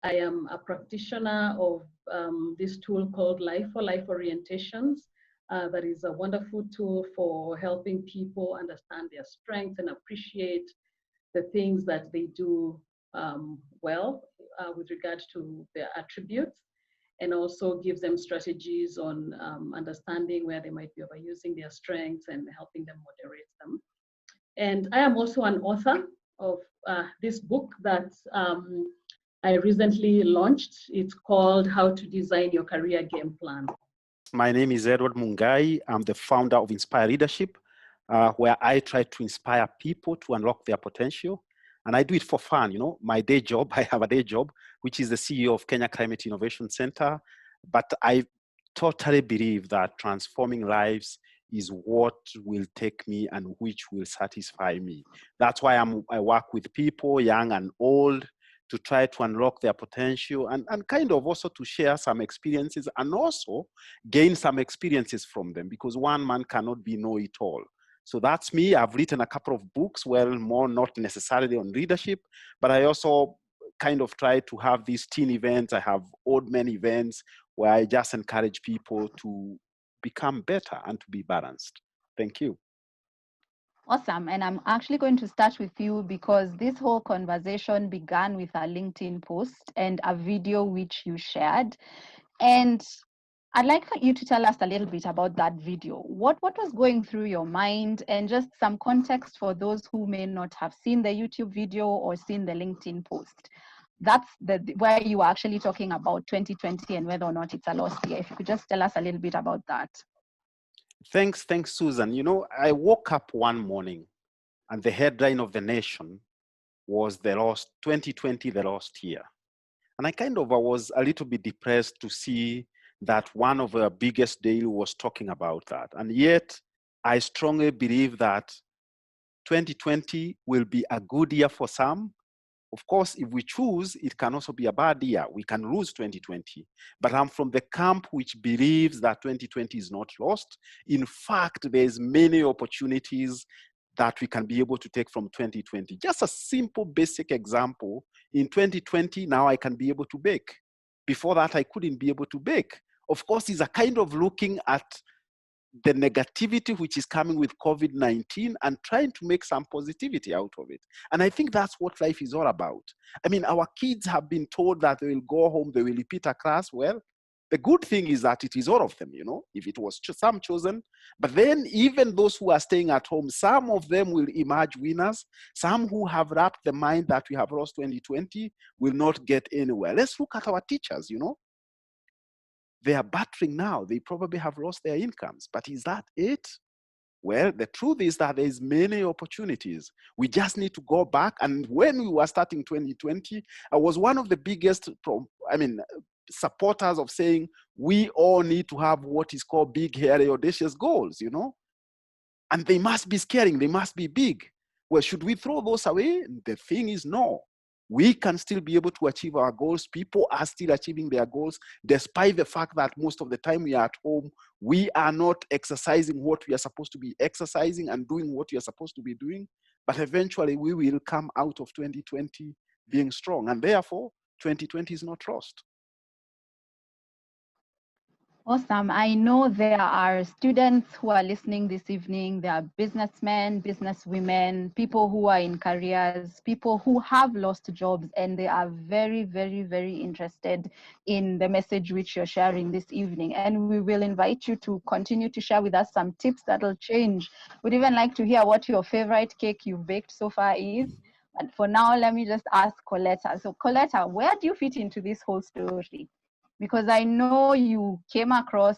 I am a practitioner of this tool called Life for Life Orientations. That is a wonderful tool for helping people understand their strengths and appreciate the things that they do well with regard to their attributes, and also gives them strategies on understanding where they might be overusing their strengths and helping them moderate them. And I am also an author of this book that I recently launched. It's called How to Design Your Career Game Plan. My name is Edward Mungai. I'm the founder of Inspire Leadership, where I try to inspire people to unlock their potential. And I do it for fun. My day job, I have a day job, which is the CEO of Kenya Climate Innovation Center. But I totally believe that transforming lives is what will take me and which will satisfy me. That's why I work with people, young and old, to try to unlock their potential and kind of also to share some experiences and also gain some experiences from them, because one man cannot be know-it-all. So that's me. I've written a couple of books, well, more not necessarily on leadership, but I also kind of try to have these teen events. I have old men events where I just encourage people to become better and to be balanced. Thank you. Awesome. And I'm actually going to start with you because this whole conversation began with a LinkedIn post and a video which you shared. And I'd like for you to tell us a little bit about that video. What was going through your mind, and just some context for those who may not have seen the YouTube video or seen the LinkedIn post. That's where you were actually talking about 2020 and whether or not it's a lost year. If you could just tell us a little bit about that. Thanks, Susan. I woke up one morning and the headline of the nation was 2020, the lost year. And I was a little bit depressed to see that one of our biggest daily was talking about that. And yet, I strongly believe that 2020 will be a good year for some. Of course, if we choose, it can also be a bad year. We can lose 2020. But I'm from the camp which believes that 2020 is not lost. In fact, there's many opportunities that we can be able to take from 2020. Just a simple, basic example. In 2020, now I can be able to bake. Before that, I couldn't be able to bake. Of course, it's a kind of looking at the negativity which is coming with COVID-19 and trying to make some positivity out of it. And I think that's what life is all about. I mean, our kids have been told that they will go home, they will repeat a class. Well, the good thing is that it is all of them, if it was some chosen. But then even those who are staying at home, some of them will emerge winners. Some who have wrapped the mind that we have lost 2020 will not get anywhere. Let's look at our teachers, They are battering now. They probably have lost their incomes. But is that it? Well, the truth is that there's many opportunities. We just need to go back. And when we were starting 2020, I was one of the biggest supporters of saying we all need to have what is called big, hairy, audacious goals, And they must be scaring. They must be big. Well, should we throw those away? The thing is, no. We can still be able to achieve our goals. People are still achieving their goals, despite the fact that most of the time we are at home, we are not exercising what we are supposed to be exercising and doing what we are supposed to be doing. But eventually we will come out of 2020 being strong. And therefore, 2020 is not lost. Awesome. I know there are students who are listening this evening. There are businessmen, businesswomen, people who are in careers, people who have lost jobs, and they are very, very, very interested in the message which you're sharing this evening. And we will invite you to continue to share with us some tips that'll change. We'd even like to hear what your favorite cake you've baked so far is. But for now, let me just ask Coletta. So Coletta, where do you fit into this whole story? Because I know you came across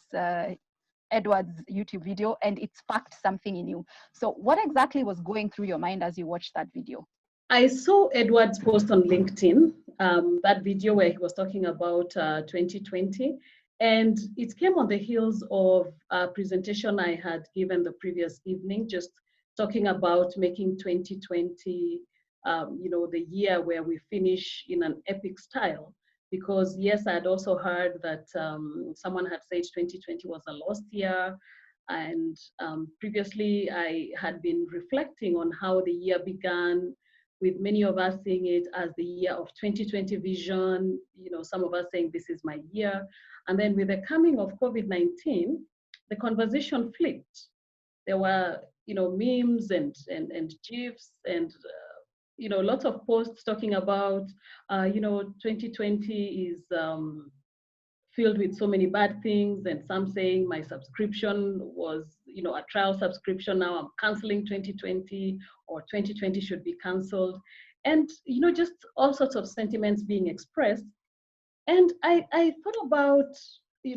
Edward's YouTube video and it sparked something in you. So what exactly was going through your mind as you watched that video? I saw Edward's post on LinkedIn, that video where he was talking about 2020. And it came on the heels of a presentation I had given the previous evening, just talking about making 2020, the year where we finish in an epic style. Because yes, I had also heard that someone had said 2020 was a lost year. And previously I had been reflecting on how the year began with many of us seeing it as the year of 2020 vision, some of us saying this is my year. And then with the coming of COVID-19, the conversation flipped. There were, memes and GIFs and, lots of posts talking about, 2020 is filled with so many bad things, and some saying my subscription was, a trial subscription, now I'm canceling 2020, or 2020 should be canceled. And, just all sorts of sentiments being expressed. And I thought about,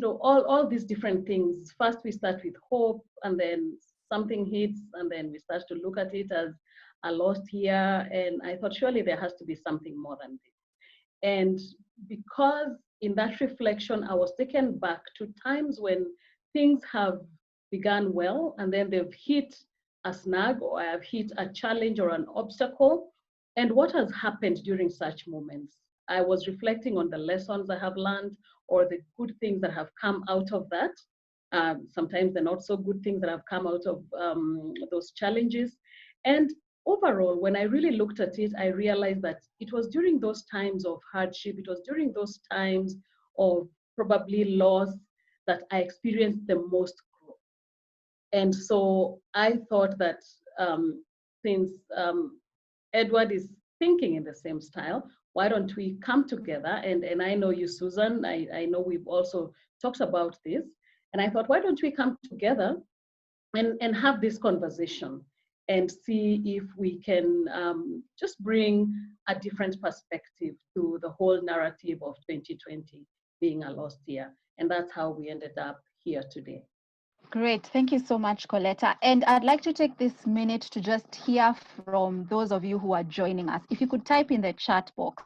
all these different things. First, we start with hope, and then something hits, and then we start to look at it as a lost year. And I thought, surely there has to be something more than this. And because in that reflection, I was taken back to times when things have begun well, and then they've hit a snag, or I have hit a challenge or an obstacle. And what has happened during such moments? I was reflecting on the lessons I have learned, or the good things that have come out of that. Sometimes the not so good things that have come out of those challenges. And overall, when I really looked at it, I realized that it was during those times of hardship, it was during those times of probably loss that I experienced the most growth. And so I thought that since Edward is thinking in the same style, why don't we come together? And I know you, Susan, I know we've also talked about this. And I thought, why don't we come together and have this conversation and see if we can just bring a different perspective to the whole narrative of 2020 being a lost year. And that's how we ended up here today. Great. Thank you so much, Coletta. And I'd like to take this minute to just hear from those of you who are joining us. If you could type in the chat box,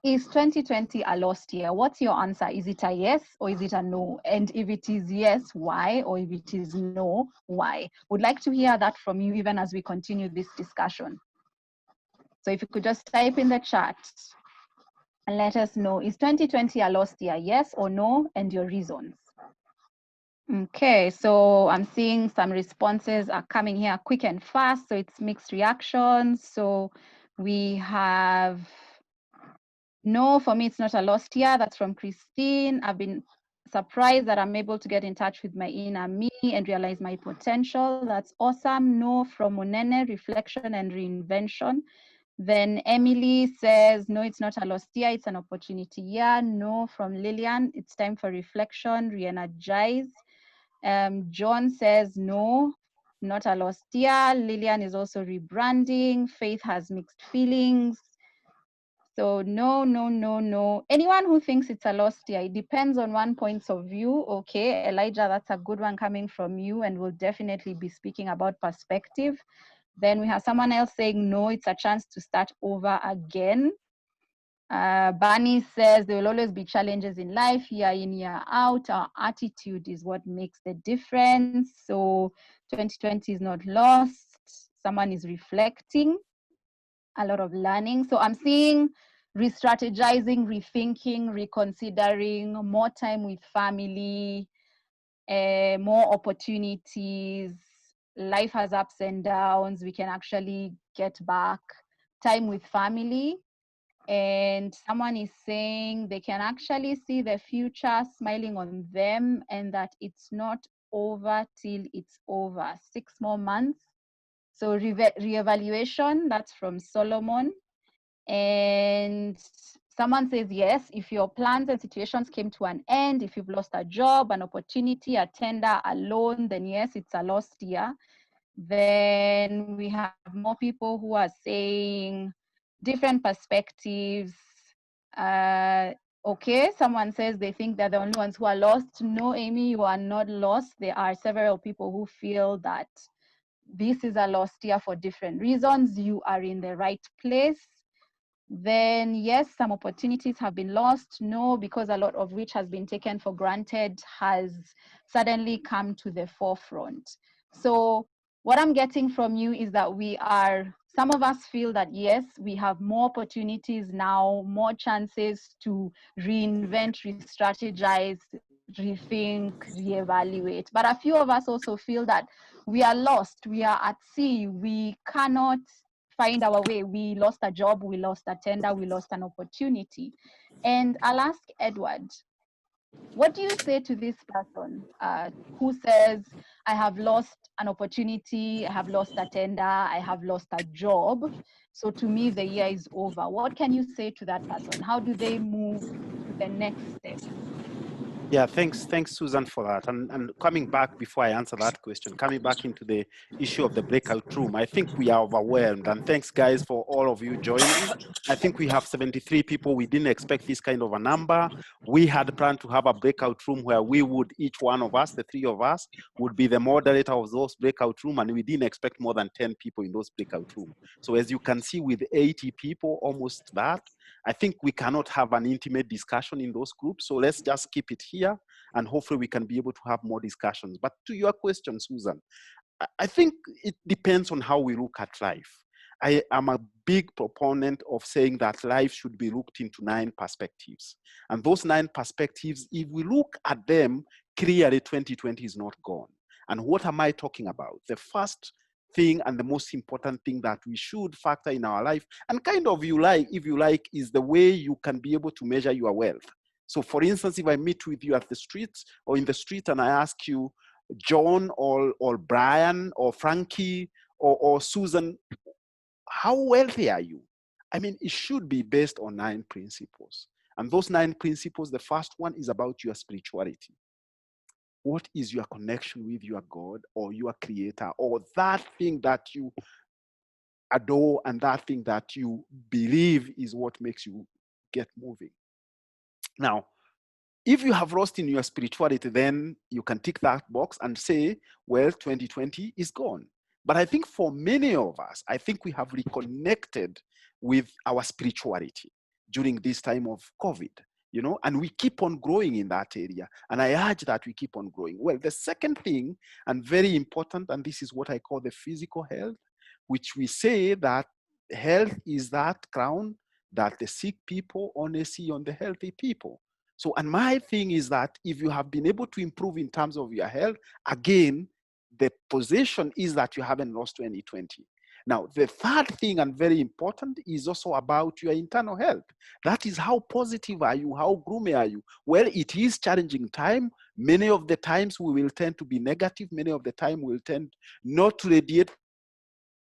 is 2020 a lost year? What's your answer? Is it a yes or is it a no? And if it is yes, why? Or if it is no, why? Would like to hear that from you even as we continue this discussion. So if you could just type in the chat and let us know, is 2020 a lost year? Yes or no? And your reasons. Okay, so I'm seeing some responses are coming here quick and fast, so it's mixed reactions. So we have no, for me, it's not a lost year. That's from Christine. I've been surprised that I'm able to get in touch with my inner me and realize my potential. That's awesome. No, from Monene, reflection and reinvention. Then Emily says, no, it's not a lost year. It's an opportunity year. No, from Lillian, it's time for reflection, re-energize. John says, no, not a lost year. Lillian is also rebranding. Faith has mixed feelings. So no, no, no, no. Anyone who thinks it's a lost year, it depends on one point of view. Okay, Elijah, that's a good one coming from you, and we'll definitely be speaking about perspective. Then we have someone else saying, no, it's a chance to start over again. Barney says there will always be challenges in life, year in, year out. Our attitude is what makes the difference. So 2020 is not lost. Someone is reflecting, a lot of learning. So I'm seeing re-strategizing, rethinking, reconsidering, more time with family, more opportunities. Life has ups and downs. We can actually get back time with family. And someone is saying they can actually see the future smiling on them, and that it's not over till it's over. 6 more months. So reevaluation, that's from Solomon. And someone says, yes, if your plans and situations came to an end, if you've lost a job, an opportunity, a tender, a loan, then yes, it's a lost year. Then we have more people who are saying different perspectives. Okay, someone says they think they're the only ones who are lost. No, Amy, you are not lost. There are several people who feel that this is a lost year for different reasons. You are in the right place. Then yes, some opportunities have been lost. No, because a lot of which has been taken for granted has suddenly come to the forefront. So what I'm getting from you is that some of us feel that yes, we have more opportunities now, more chances to reinvent, re-strategize, rethink, reevaluate. But a few of us also feel that we are lost, we are at sea, we cannot find our way. We lost a job, we lost a tender, we lost an opportunity. And I'll ask Edward, what do you say to this person who says, I have lost an opportunity, I have lost a tender, I have lost a job, so to me the year is over? What can you say to that person? How do they move to the next step? Yeah, thanks, Susan, for that. And coming back, before I answer that question, coming back into the issue of the breakout room, I think we are overwhelmed. And thanks, guys, for all of you joining. I think we have 73 people. We didn't expect this kind of a number. We had planned to have a breakout room where we would, each one of us, the three of us, would be the moderator of those breakout room, and we didn't expect more than 10 people in those breakout room. So as you can see, with 80 people, almost that, I think we cannot have an intimate discussion in those groups. So let's just keep it here, and hopefully we can be able to have more discussions. But to your question, Susan, I think it depends on how we look at life. I am a big proponent of saying that life should be looked into 9 perspectives. And those 9 perspectives, if we look at them, clearly 2020 is not gone. And what am I talking about? The first thing and the most important thing that we should factor in our life, and kind of if you like, is the way you can be able to measure your wealth. So for instance, if I meet with you at the street or in the street and I ask you, John or Brian or Frankie or Susan, how wealthy are you? I mean, it should be based on 9 principles. And those 9 principles, the first one is about your spirituality. What is your connection with your God or your creator, or that thing that you adore and that thing that you believe is what makes you get moving? Now, if you have lost in your spirituality, then you can tick that box and say, well, 2020 is gone. But I think for many of us, I think we have reconnected with our spirituality during this time of COVID, and we keep on growing in that area. And I urge that we keep on growing. Well, the second thing, and very important, and this is what I call the physical health, which we say that health is that crown that the sick people only see on the healthy people. So, and my thing is that if you have been able to improve in terms of your health, again, the position is that you haven't lost 2020. Now, the third thing, and very important, is also about your internal health. That is, how positive are you? How gloomy are you? Well, it is challenging time. Many of the times we will tend to be negative. Many of the time we'll tend not to radiate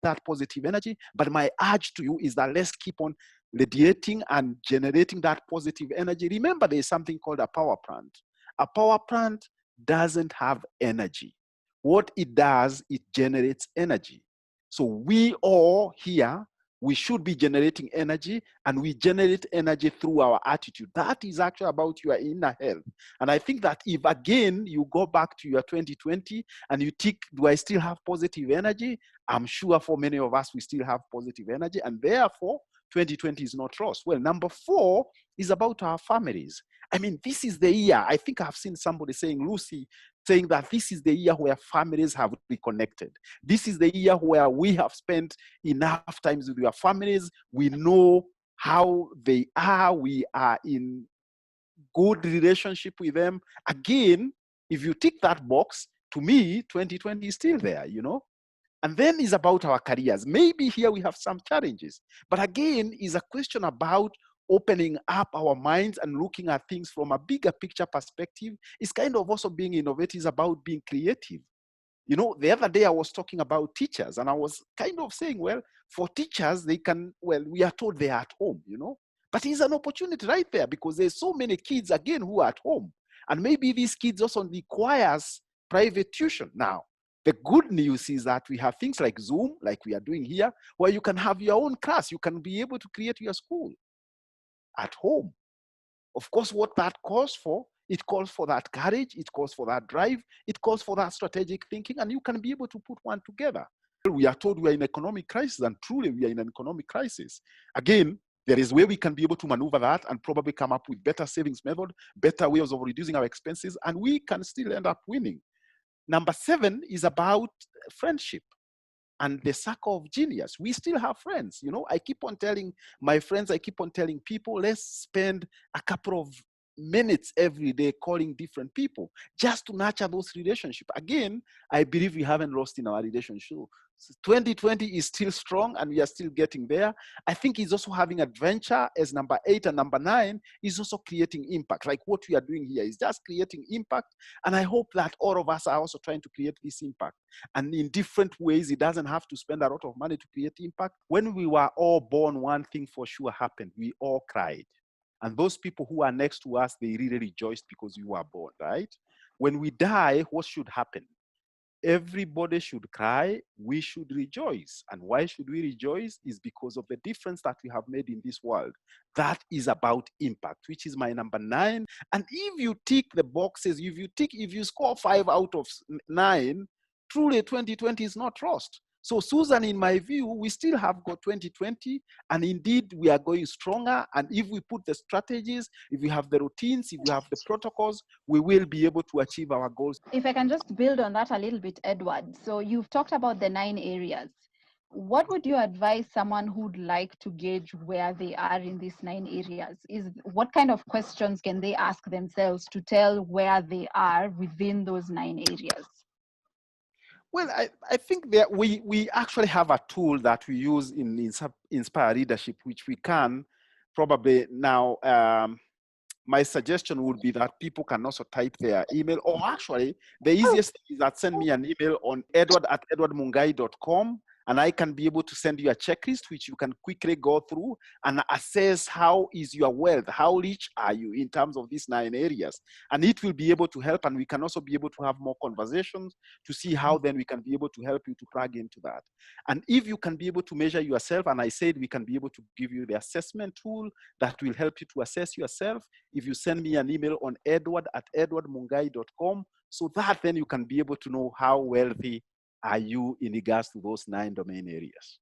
that positive energy. But my urge to you is that let's keep on radiating and generating that positive energy. Remember, there is something called a power plant. A power plant doesn't have energy. What it does, it generates energy. So we all here, we should be generating energy, and we generate energy through our attitude. That is actually about your inner health. And I think that if, again, you go back to your 2020 and you think, do I still have positive energy? I'm sure for many of us, we still have positive energy, and therefore 2020 is not lost. Well, number 4 is about our families. I mean, this is the year, I think I've seen somebody saying, Lucy, saying that this is the year where families have reconnected. This is the year where we have spent enough times with your families. We know how they are. We are in good relationship with them. Again, if you tick that box, to me, 2020 is still there, And then it's about our careers. Maybe here we have some challenges, but again, is a question about opening up our minds and looking at things from a bigger picture perspective. It's kind of also being innovative, is about being creative. The other day I was talking about teachers, and I was kind of saying, well, for teachers, we are told they are at home, but it's an opportunity right there, because there's so many kids, again, who are at home. And maybe these kids also requires private tuition. Now, the good news is that we have things like Zoom, like we are doing here, where you can have your own class. You can be able to create your school at home. Of course, what that calls for, it calls for that courage, it calls for that drive, it calls for that strategic thinking, and you can be able to put one together. We are told we are in economic crisis, and truly we are in an economic crisis. Again, there is where we can be able to maneuver that and probably come up with better savings method, better ways of reducing our expenses, and we can still end up winning. Number 7 is about friendship and the circle of genius. We still have friends. I keep on telling my friends, I keep on telling people, let's spend a couple of minutes every day calling different people just to nurture those relationships. Again, I believe we haven't lost in our relationship. 2020 is still strong and we are still getting there. I think he's also having adventure as number 8, and number 9 is also creating impact. Like what we are doing here is just creating impact. And I hope that all of us are also trying to create this impact. And in different ways, it doesn't have to spend a lot of money to create impact. When we were all born, one thing for sure happened. We all cried. And those people who are next to us, they really rejoiced because we were born, right? When we die, what should happen? Everybody should cry, we should rejoice. And why should we rejoice? Is because of the difference that we have made in this world. That is about impact, which is my number 9. And if you tick the boxes, if you score 5 out of 9, truly 2020 is not lost. So Susan, in my view, we still have got 2020, and indeed we are going stronger. And if we put the strategies, if we have the routines, if we have the protocols, we will be able to achieve our goals. If I can just build on that a little bit, Edward. So you've talked about the 9 areas. What would you advise someone who'd like to gauge where they are in these 9 areas? What kind of questions can they ask themselves to tell where they are within those 9 areas? Well, I think that we actually have a tool that we use in Inspire Leadership, which we can probably now, my suggestion would be that people can also type their email, or actually the easiest thing is that send me an email on edward@edwardmungai.com, and I can be able to send you a checklist which you can quickly go through and assess how is your wealth, how rich are you in terms of these 9 areas. And it will be able to help, and we can also be able to have more conversations to see how then we can be able to help you to plug into that. And if you can be able to measure yourself, and I said we can be able to give you the assessment tool that will help you to assess yourself, if you send me an email on edward@edwardmungai.com, so that then you can be able to know how wealthy are you in regards to those 9 domain areas.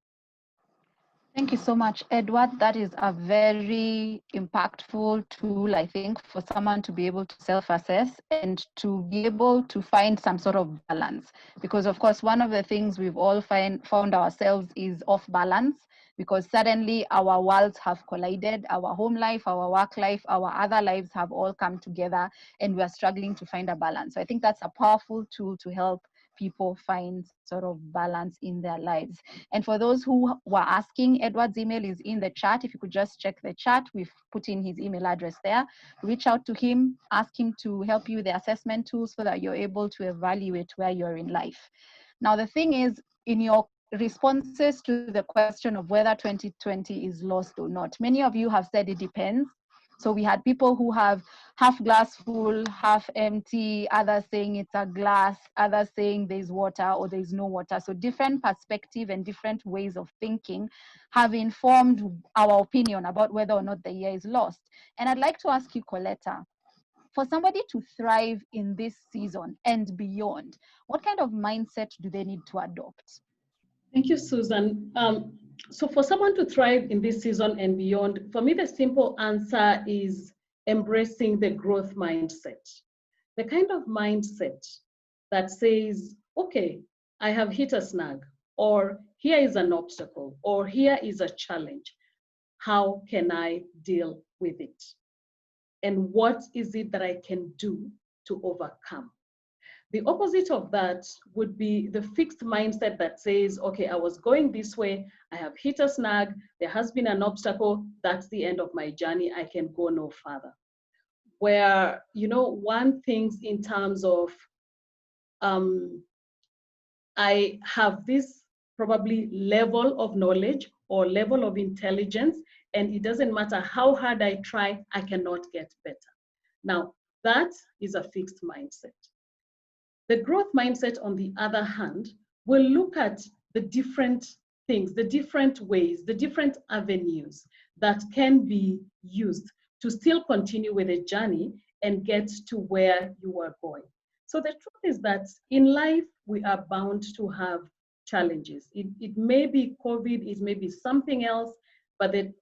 Thank you so much, Edward. That is a very impactful tool, I think, for someone to be able to self-assess and to be able to find some sort of balance. Because, of course, one of the things we've all found ourselves is off balance, because suddenly our worlds have collided. Our home life, our work life, our other lives have all come together, and we are struggling to find a balance. So I think that's a powerful tool to help people find sort of balance in their lives. And for those who were asking, Edward's email is in the chat. If you could just check the chat, we've put in his email address there. Reach out to him, ask him to help you with the assessment tools so that you're able to evaluate where you're in life. Now, the thing is, in your responses to the question of whether 2020 is lost or not, many of you have said it depends. So we had people who have half glass full, half empty, others saying it's a glass, others saying there's water or there's no water. So different perspective and different ways of thinking have informed our opinion about whether or not the year is lost. And I'd like to ask you, Coletta, for somebody to thrive in this season and beyond, what kind of mindset do they need to adopt? Thank you, Susan. So for someone to thrive in this season and beyond, for me, the simple answer is embracing the growth mindset. The kind of mindset that says, okay, I have hit a snag, or here is an obstacle, or here is a challenge. How can I deal with it? And what is it that I can do to overcome? The opposite of that would be the fixed mindset that says, okay, I was going this way, I have hit a snag, there has been an obstacle, that's the end of my journey, I can go no further. Where, one thing in terms of, I have this probably level of knowledge or level of intelligence, and it doesn't matter how hard I try, I cannot get better. Now, that is a fixed mindset. The growth mindset, on the other hand, will look at the different things, the different ways, the different avenues that can be used to still continue with the journey and get to where you are going. So the truth is that in life, we are bound to have challenges. It may be COVID, it may be something else, but the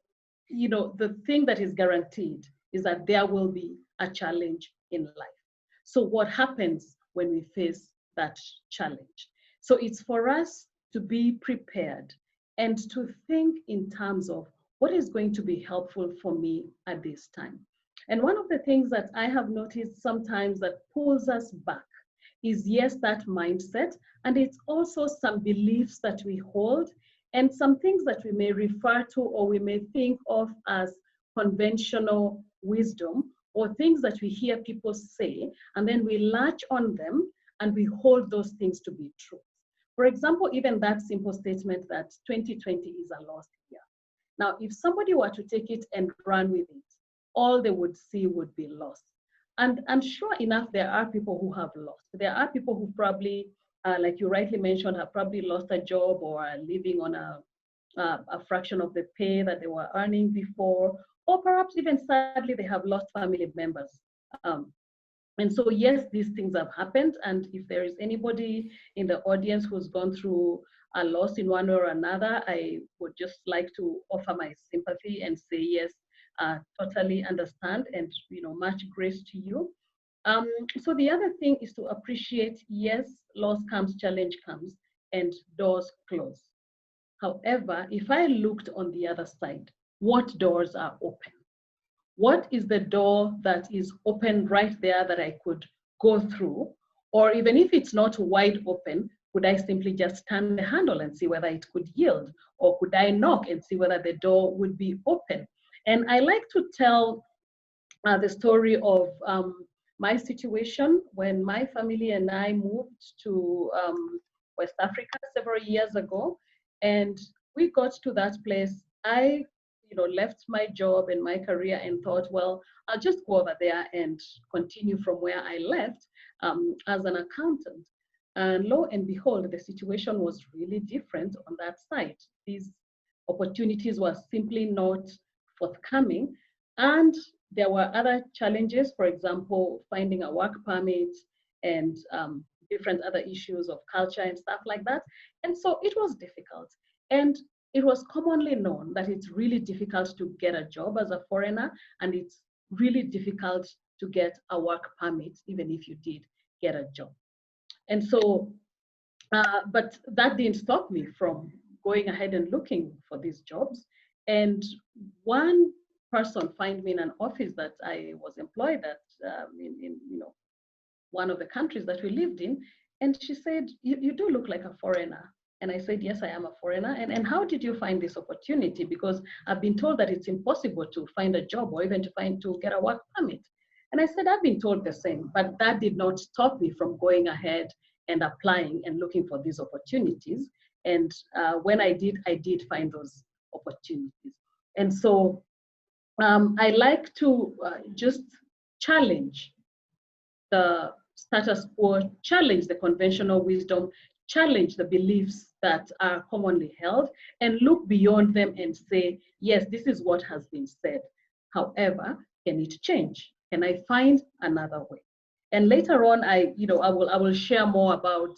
thing that is guaranteed is that there will be a challenge in life. So what happens when we face that challenge? So it's for us to be prepared and to think in terms of what is going to be helpful for me at this time. And one of the things that I have noticed sometimes that pulls us back is, yes, that mindset, and it's also some beliefs that we hold and some things that we may refer to or we may think of as conventional wisdom, or things that we hear people say, and then we latch on them and we hold those things to be true. For example, even that simple statement that 2020 is a lost year. Now, if somebody were to take it and run with it, all they would see would be loss. And sure enough, there are people who have lost. There are people who probably, like you rightly mentioned, have probably lost a job or are living on a fraction of the pay that they were earning before, or perhaps even sadly, they have lost family members. And so, yes, these things have happened. And if there is anybody in the audience who's gone through a loss in one way or another, I would just like to offer my sympathy and say, yes, totally understand, and much grace to you. So the other thing is to appreciate, yes, loss comes, challenge comes, and doors close. However, if I looked on the other side, what doors are open? What is the door that is open right there that I could go through? Or even if it's not wide open, could I simply just turn the handle and see whether it could yield? Or could I knock and see whether the door would be open? And I like to tell the story of my situation when my family and I moved to West Africa several years ago. And we got to that place. I left my job and my career and thought, well, I'll just go over there and continue from where I left as an accountant. And lo and behold, the situation was really different on that site. These opportunities were simply not forthcoming. And there were other challenges, for example, finding a work permit and different other issues of culture and stuff like that. And so it was difficult. And it was commonly known that it's really difficult to get a job as a foreigner, and it's really difficult to get a work permit, even if you did get a job. And so, but that didn't stop me from going ahead and looking for these jobs. And one person found me in an office that I was employed at in one of the countries that we lived in. And she said, you do look like a foreigner. And I said, yes, I am a foreigner. And how did you find this opportunity? Because I've been told that it's impossible to find a job or even to get a work permit. And I said, I've been told the same, but that did not stop me from going ahead and applying and looking for these opportunities. And when I did find those opportunities. And so I like to just challenge the status quo, challenge the conventional wisdom, challenge the beliefs that are commonly held, and look beyond them and say, yes, this is what has been said. However, can it change? Can I find another way? And later on, I will share more about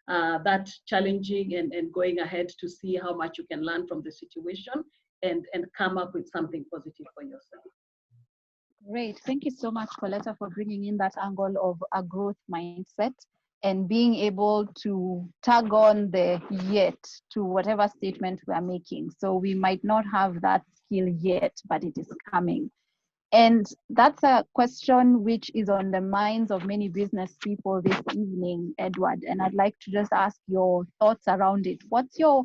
that challenging and going ahead to see how much you can learn from the situation and come up with something positive for yourself. Great. Thank you so much, Coletta, for bringing in that angle of a growth mindset and being able to tag on the yet to whatever statement we are making. So we might not have that skill yet, but it is coming. And that's a question which is on the minds of many business people this evening, Edward. And I'd like to just ask your thoughts around it. What's your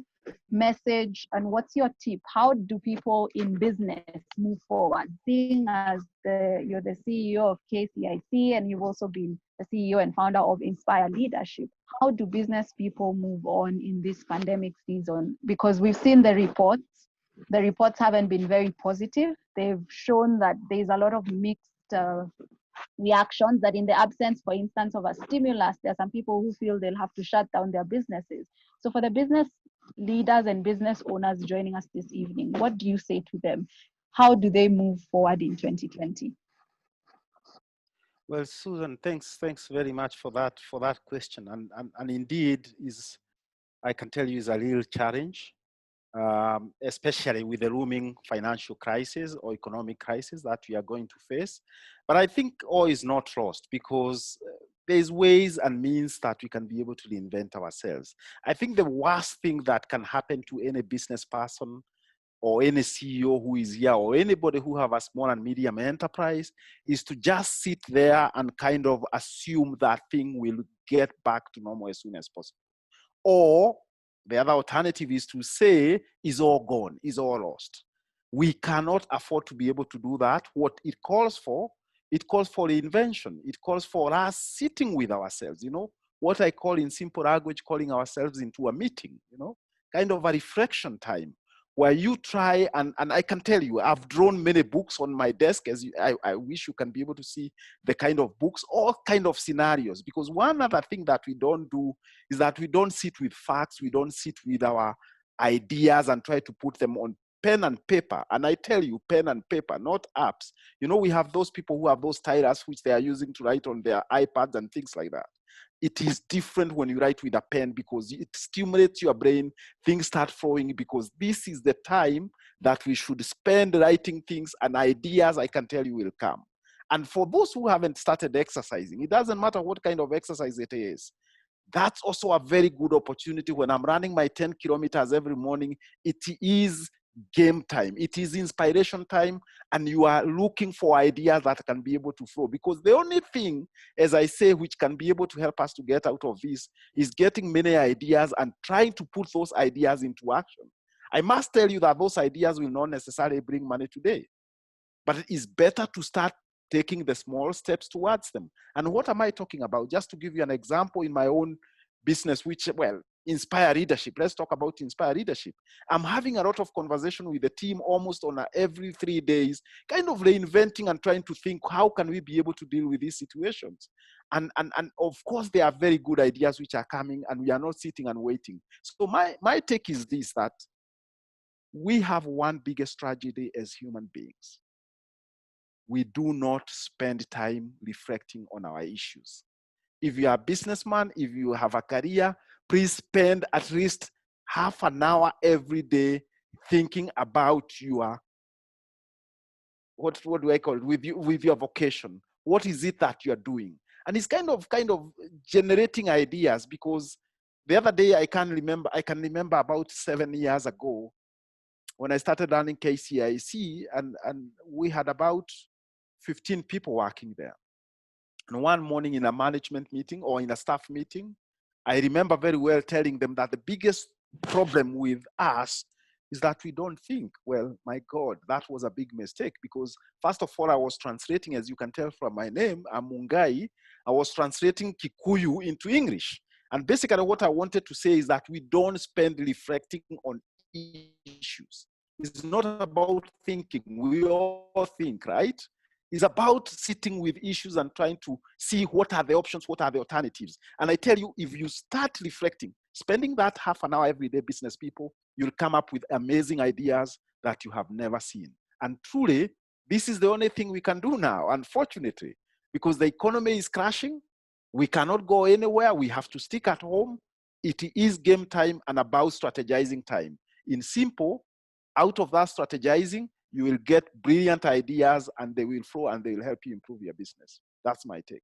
message and what's your tip? How do people in business move forward? Seeing as you're the CEO of KCIC and you've also been the CEO and founder of Inspire Leadership, how do business people move on in this pandemic season? Because we've seen the reports. The reports haven't been very positive. They've shown that there's a lot of mixed reactions, that in the absence, for instance, of a stimulus, there are some people who feel they'll have to shut down their businesses. So for the business leaders and business owners joining us this evening, what do you say to them? How do they move forward in 2020? Well, Susan, thanks very much for that question. And indeed, I can tell you, is a real challenge, especially with the looming financial crisis or economic crisis that we are going to face. But I think all is not lost, because there's ways and means that we can be able to reinvent ourselves. I think the worst thing that can happen to any business person or any CEO who is here, or anybody who have a small and medium enterprise, is to just sit there and kind of assume that thing will get back to normal as soon as possible. Or the other alternative is to say, is all gone, is all lost. We cannot afford to be able to do that. What it calls for reinvention. It calls for us sitting with ourselves, what I call in simple language, calling ourselves into a meeting, kind of a reflection time, where you try, and I can tell you, I've drawn many books on my desk, I wish you can be able to see the kind of books, all kind of scenarios, because one other thing that we don't do is that we don't sit with facts, we don't sit with our ideas and try to put them on pen and paper. And I tell you, pen and paper, not apps. We have those people who have those stylus which they are using to write on their iPads and things like that. It is different when you write with a pen, because it stimulates your brain, things start flowing, because this is the time that we should spend writing things, and ideas, I can tell you, will come. And for those who haven't started exercising, it doesn't matter what kind of exercise it is. That's also a very good opportunity. When I'm running my 10 kilometers every morning, it is game time, it is inspiration time, and you are looking for ideas that can be able to flow, because the only thing, as I say, which can be able to help us to get out of this is getting many ideas and trying to put those ideas into action. I must tell you that those ideas will not necessarily bring money today, but it is better to start taking the small steps towards them. And what am I talking about? Just to give you an example, in my own business, which, well, Inspire Leadership. Let's talk about Inspire Leadership. I'm having a lot of conversation with the team almost on every 3 days, kind of reinventing and trying to think, how can we be able to deal with these situations? And of course, there are very good ideas which are coming, and we are not sitting and waiting. So my take is this, that we have one biggest tragedy as human beings. We do not spend time reflecting on our issues. If you are a businessman, if you have a career, please spend at least half an hour every day thinking about your, what do I call it, with your vocation. What is it that you're doing? And it's kind of generating ideas, because the other day I can remember about 7 years ago when I started running KCIC, and we had about 15 people working there. And one morning in a management meeting or in a staff meeting, I remember very well telling them that the biggest problem with us is that we don't think. Well, my God, that was a big mistake, because first of all, I was translating, as you can tell from my name, I'm Mungai. I was translating Kikuyu into English. And basically what I wanted to say is that we don't spend reflecting on issues. It's not about thinking. We all think, right? It's about sitting with issues and trying to see what are the options, what are the alternatives. And I tell you, if you start reflecting, spending that half an hour every day, business people, you'll come up with amazing ideas that you have never seen. And truly, this is the only thing we can do now, unfortunately, because the economy is crashing. We cannot go anywhere. We have to stick at home. It is game time and about strategizing time. In simple, out of that strategizing, you will get brilliant ideas, and they will flow, and they will help you improve your business. That's my take.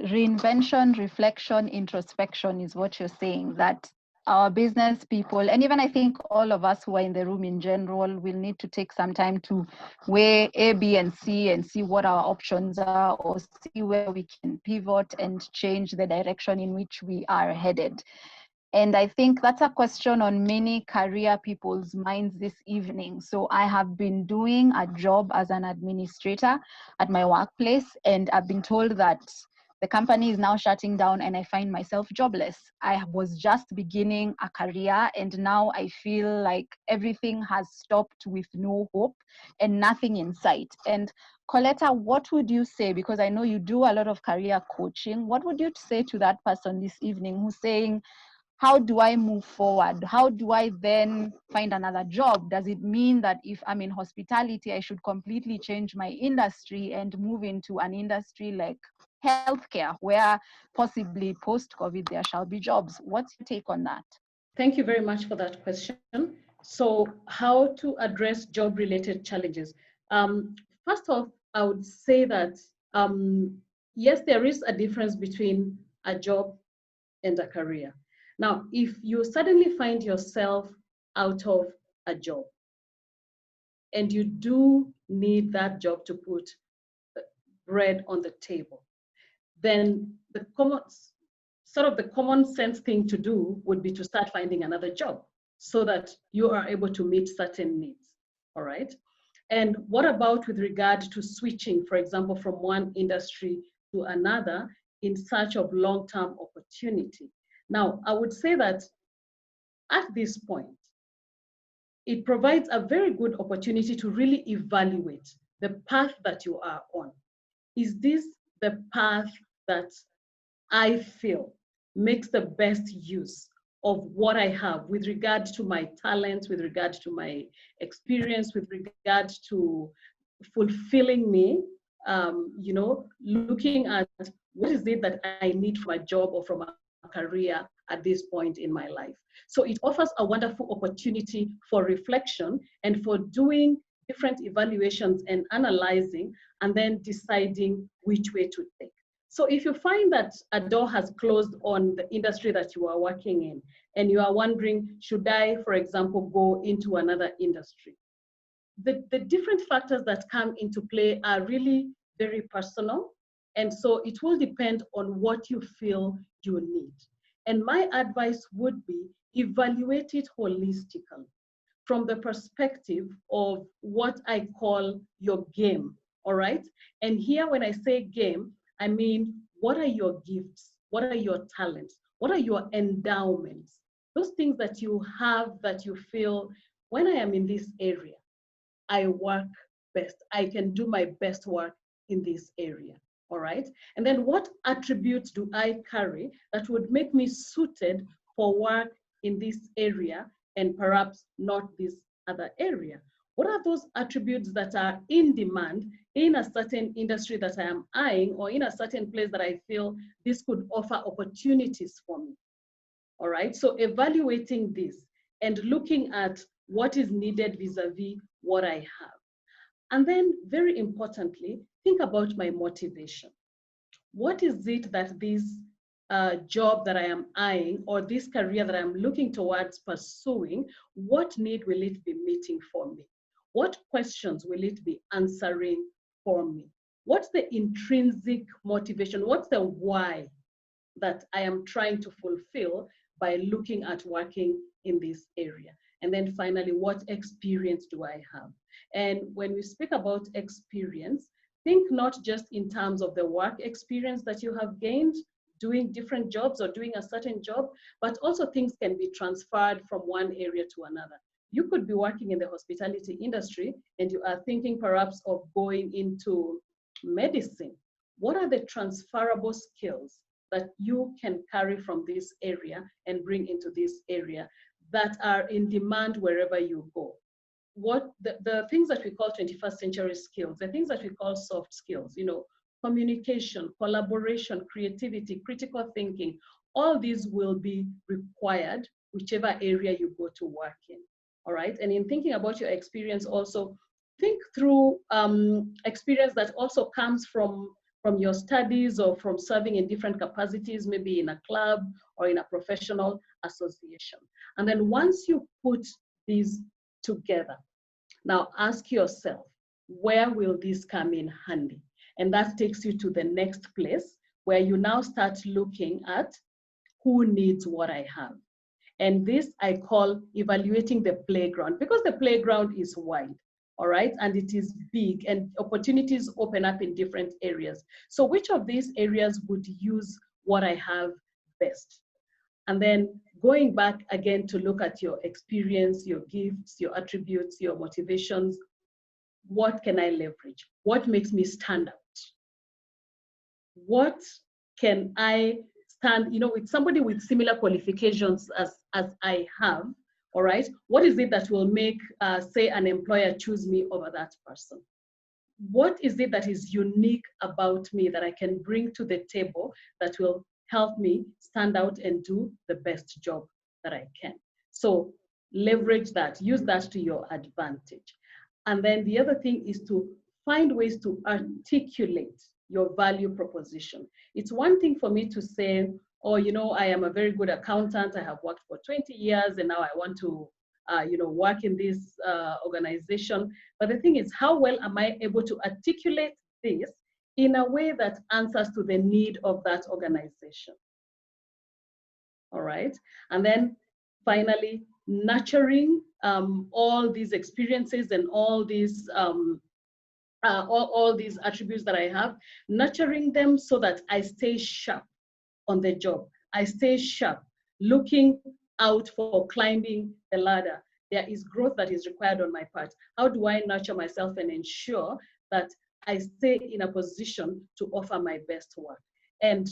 Reinvention, reflection, introspection is what you're saying, that our business people, and even I think all of us who are in the room in general, will need to take some time to weigh A, B, and see what our options are, or see where we can pivot and change the direction in which we are headed. And I think that's a question on many career people's minds this evening. So I have been doing a job as an administrator at my workplace, and I've been told that the company is now shutting down and I find myself jobless. I was just beginning a career, and now I feel like everything has stopped with no hope and nothing in sight. And Coletta, what would you say, because I know you do a lot of career coaching, what would you say to that person this evening who's saying, how do I move forward? How do I then find another job? Does it mean that if I'm in hospitality, I should completely change my industry and move into an industry like healthcare, where possibly post-COVID there shall be jobs? What's your take on that? Thank you very much for that question. So how to address job-related challenges? First off, I would say that, yes, there is a difference between a job and a career. Now, if you suddenly find yourself out of a job, and you do need that job to put bread on the table, then the common sense thing to do would be to start finding another job so that you are able to meet certain needs, all right? And what about with regard to switching, for example, from one industry to another in search of long-term opportunity? Now, I would say that at this point, it provides a very good opportunity to really evaluate the path that you are on. Is this the path that I feel makes the best use of what I have with regard to my talents, with regard to my experience, with regard to fulfilling me, looking at what is it that I need from a job or from a career at this point in my life. So it offers a wonderful opportunity for reflection and for doing different evaluations and analyzing and then deciding which way to take. So if you find that a door has closed on the industry that you are working in, and you are wondering, should I, for example, go into another industry? The different factors that come into play are really very personal. And so it will depend on what you feel you need. And my advice would be evaluate it holistically from the perspective of what I call your game, all right? And here when I say game, I mean, what are your gifts? What are your talents? What are your endowments? Those things that you have that you feel, when I am in this area, I work best. I can do my best work in this area, all right? And then what attributes do I carry that would make me suited for work in this area and perhaps not this other area? What are those attributes that are in demand in a certain industry that I am eyeing, or in a certain place that I feel this could offer opportunities for me? All right, so evaluating this and looking at what is needed vis-a-vis what I have. And then very importantly, think about my motivation. What is it that this job that I am eyeing or this career that I'm looking towards pursuing, what need will it be meeting for me? What questions will it be answering for me? What's the intrinsic motivation? What's the why that I am trying to fulfill by looking at working in this area? And then finally, what experience do I have? And when we speak about experience, think not just in terms of the work experience that you have gained doing different jobs or doing a certain job, but also things can be transferred from one area to another. You could be working in the hospitality industry and you are thinking perhaps of going into medicine. What are the transferable skills that you can carry from this area and bring into this area that are in demand wherever you go? What the things that we call 21st century skills, the things that we call soft skills, communication, collaboration, creativity, critical thinking, all these will be required whichever area you go to work in. All right, and in thinking about your experience also, think through experience that also comes from your studies or from serving in different capacities, maybe in a club or in a professional association. And then once you put these together, now ask yourself, where will this come in handy? And that takes you to the next place where you now start looking at who needs what I have. And this I call evaluating the playground, because the playground is wide, all right? And it is big and opportunities open up in different areas. So which of these areas would use what I have best? And then going back again to look at your experience, your gifts, your attributes, your motivations. What can I leverage? What makes me stand out? What can I stand, with somebody with similar qualifications as I have, all right? What is it that will make, say, an employer choose me over that person? What is it that is unique about me that I can bring to the table that will help me stand out and do the best job that I can? So leverage that, use that to your advantage. And then the other thing is to find ways to articulate your value proposition. It's one thing for me to say, oh, I am a very good accountant. I have worked for 20 years and now I want to work in this organization. But the thing is, how well am I able to articulate this in a way that answers to the need of that organization? All right. And then finally, nurturing all these experiences and all these attributes that I have, nurturing them so that I stay sharp on the job. I stay sharp, looking out for climbing the ladder. There is growth that is required on my part. How do I nurture myself and ensure that I stay in a position to offer my best work? And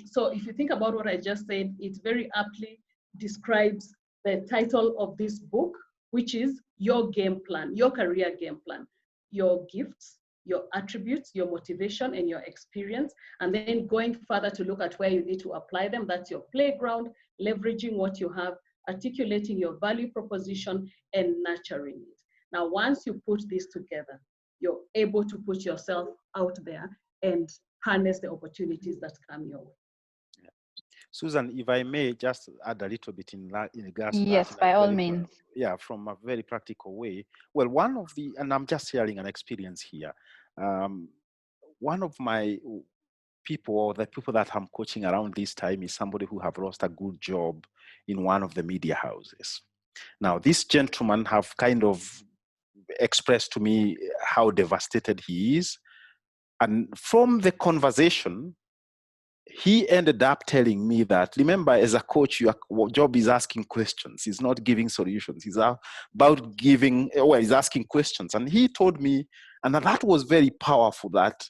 so if you think about what I just said, it very aptly describes the title of this book, which is Your Game Plan, Your Career Game Plan. Your gifts, your attributes, your motivation, and your experience, and then going further to look at where you need to apply them. That's your playground, leveraging what you have, articulating your value proposition, and nurturing it. Now, once you put this together, you're able to put yourself out there and harness the opportunities that come your way. Susan, if I may just add a little bit in regards to yes, that. by all means. Yeah, from a very practical way. Well, one of the, and I'm just sharing an experience here. One of my people, or the people that I'm coaching around this time, is somebody who have lost a good job in one of the media houses. Now, this gentleman have kind of expressed to me how devastated he is. And from the conversation, he ended up telling me that, remember, as a coach, your job is asking questions. He's not giving solutions. He's about giving, well, he's asking questions. And he told me, and that was very powerful, that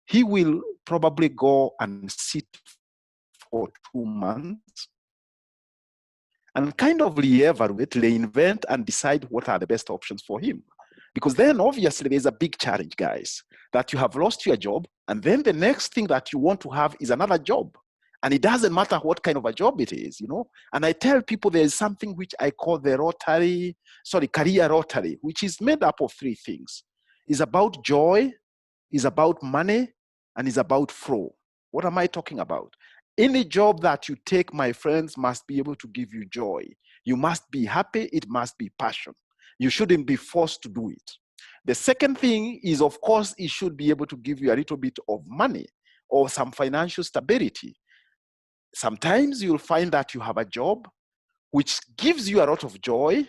he will probably go and sit for 2 months and kind of reevaluate, reinvent, and decide what are the best options for him. Because then obviously there's a big challenge, guys, that you have lost your job, and then the next thing that you want to have is another job. And it doesn't matter what kind of a job it is, you know. And I tell people there is something which I call the career rotary, which is made up of 3 things. It's about joy, it's about money, and it's about flow. What am I talking about? Any job that you take, my friends, must be able to give you joy. You must be happy. It must be passion. You shouldn't be forced to do it. The second thing is, of course, it should be able to give you a little bit of money or some financial stability. Sometimes you'll find that you have a job which gives you a lot of joy,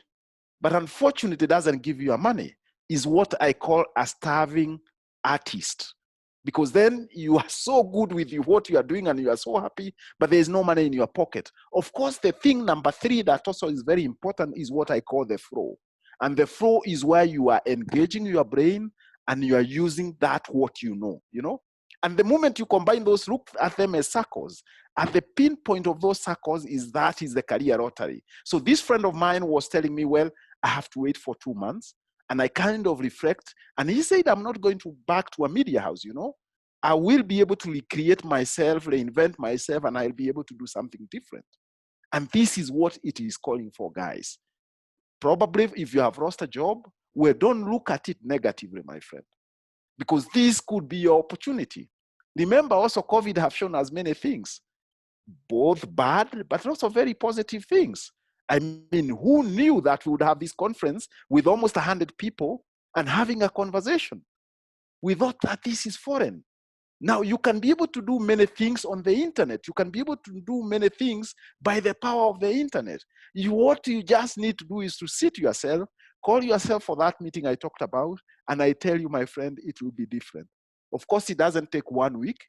but unfortunately doesn't give you money. Is what I call a starving artist. Because then you are so good with what you are doing and you are so happy, but there is no money in your pocket. Of course, the thing number 3 that also is very important is what I call the flow. And the flow is where you are engaging your brain and you are using that what you know. And the moment you combine those, look at them as circles. At the pinpoint of those circles is the career rotary. So this friend of mine was telling me, well, I have to wait for 2 months. And I kind of reflect, and he said, I'm not going back to a media house, I will be able to recreate myself, reinvent myself, and I'll be able to do something different. And this is what it is calling for, guys. Probably if you have lost a job, well, don't look at it negatively, my friend, because this could be your opportunity. Remember, also, COVID have shown us many things, both bad, but also very positive things. I mean, who knew that we would have this conference with almost 100 people and having a conversation? We thought that this is foreign. Now, you can be able to do many things on the internet. You can be able to do many things by the power of the internet. What you just need to do is to sit yourself, call yourself for that meeting I talked about, and I tell you, my friend, it will be different. Of course, it doesn't take 1 week.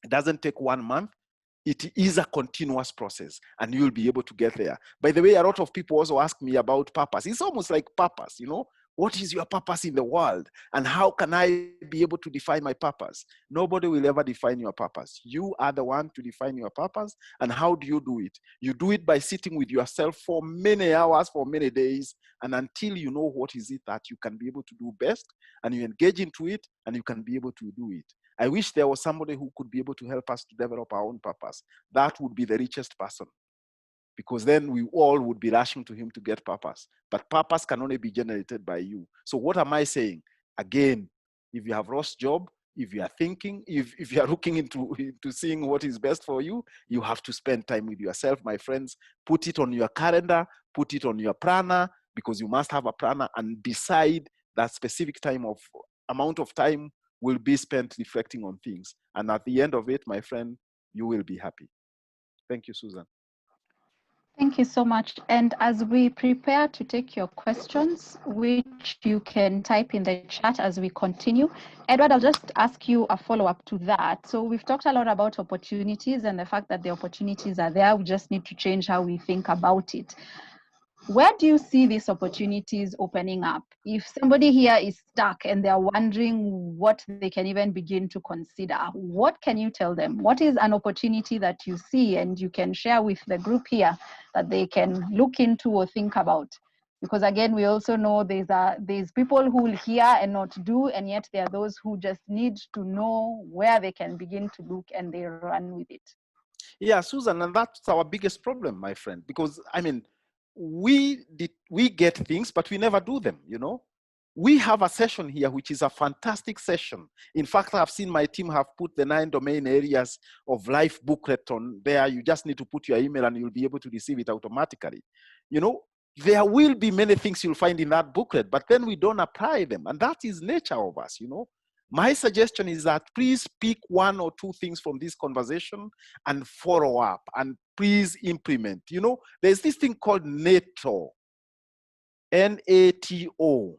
It doesn't take 1 month. It is a continuous process, and you'll be able to get there. By the way, a lot of people also ask me about purpose. It's almost like purpose, What is your purpose in the world? And how can I be able to define my purpose? Nobody will ever define your purpose. You are the one to define your purpose. And how do you do it? You do it by sitting with yourself for many hours, for many days, and until you know what is it that you can be able to do best, and you engage into it, and you can be able to do it. I wish there was somebody who could be able to help us to develop our own purpose. That would be the richest person, because then we all would be rushing to him to get purpose. But purpose can only be generated by you. So what am I saying? Again, if you have lost job, if you are thinking, if you are looking into seeing what is best for you, you have to spend time with yourself, my friends. Put it on your calendar, put it on your planner, because you must have a planner, and decide that specific amount of time will be spent reflecting on things. And at the end of it, my friend, you will be happy. Thank you, Susan. Thank you so much. And as we prepare to take your questions, which you can type in the chat as we continue, Edward, I'll just ask you a follow-up to that. So we've talked a lot about opportunities and the fact that the opportunities are there. We just need to change how we think about it. Where do you see these opportunities opening up? If somebody here is stuck and they're wondering what they can even begin to consider, what can you tell them? What is an opportunity that you see and you can share with the group here that they can look into or think about? Because again, we also know there's people who will hear and not do, and yet there are those who just need to know where they can begin to look and they run with it. Yeah, Susan, and that's our biggest problem, my friend, because I mean, we get things, but we never do them, you know. We have a session here, which is a fantastic session. In fact, I've seen my team have put the 9 domain areas of life booklet on there. You just need to put your email and you'll be able to receive it automatically. You know, there will be many things you'll find in that booklet, but then we don't apply them. And that is nature of us, you know. My suggestion is that please pick 1 or 2 things from this conversation and follow up, and please implement. You know, there's this thing called NATO, N-A-T-O,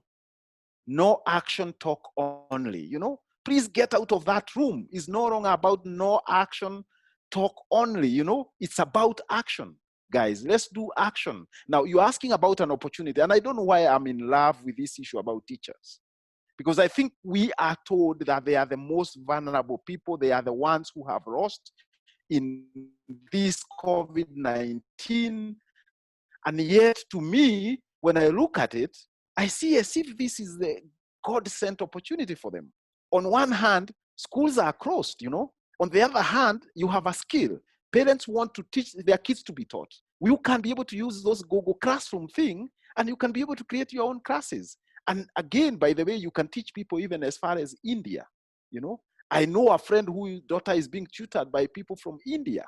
no action, talk only. You know, please get out of that room. It's no longer about no action, talk only. You know, it's about action. Guys, let's do action. Now, you're asking about an opportunity, and I don't know why I'm in love with this issue about teachers. Because I think we are told that they are the most vulnerable people. They are the ones who have lost in this COVID-19. And yet, to me, when I look at it, I see as if this is the God-sent opportunity for them. On one hand, schools are closed, you know. On the other hand, you have a skill. Parents want to teach their kids to be taught. You can be able to use those Google Classroom thing, and you can be able to create your own classes. And again, by the way, you can teach people even as far as India, you know. I know a friend whose daughter is being tutored by people from India.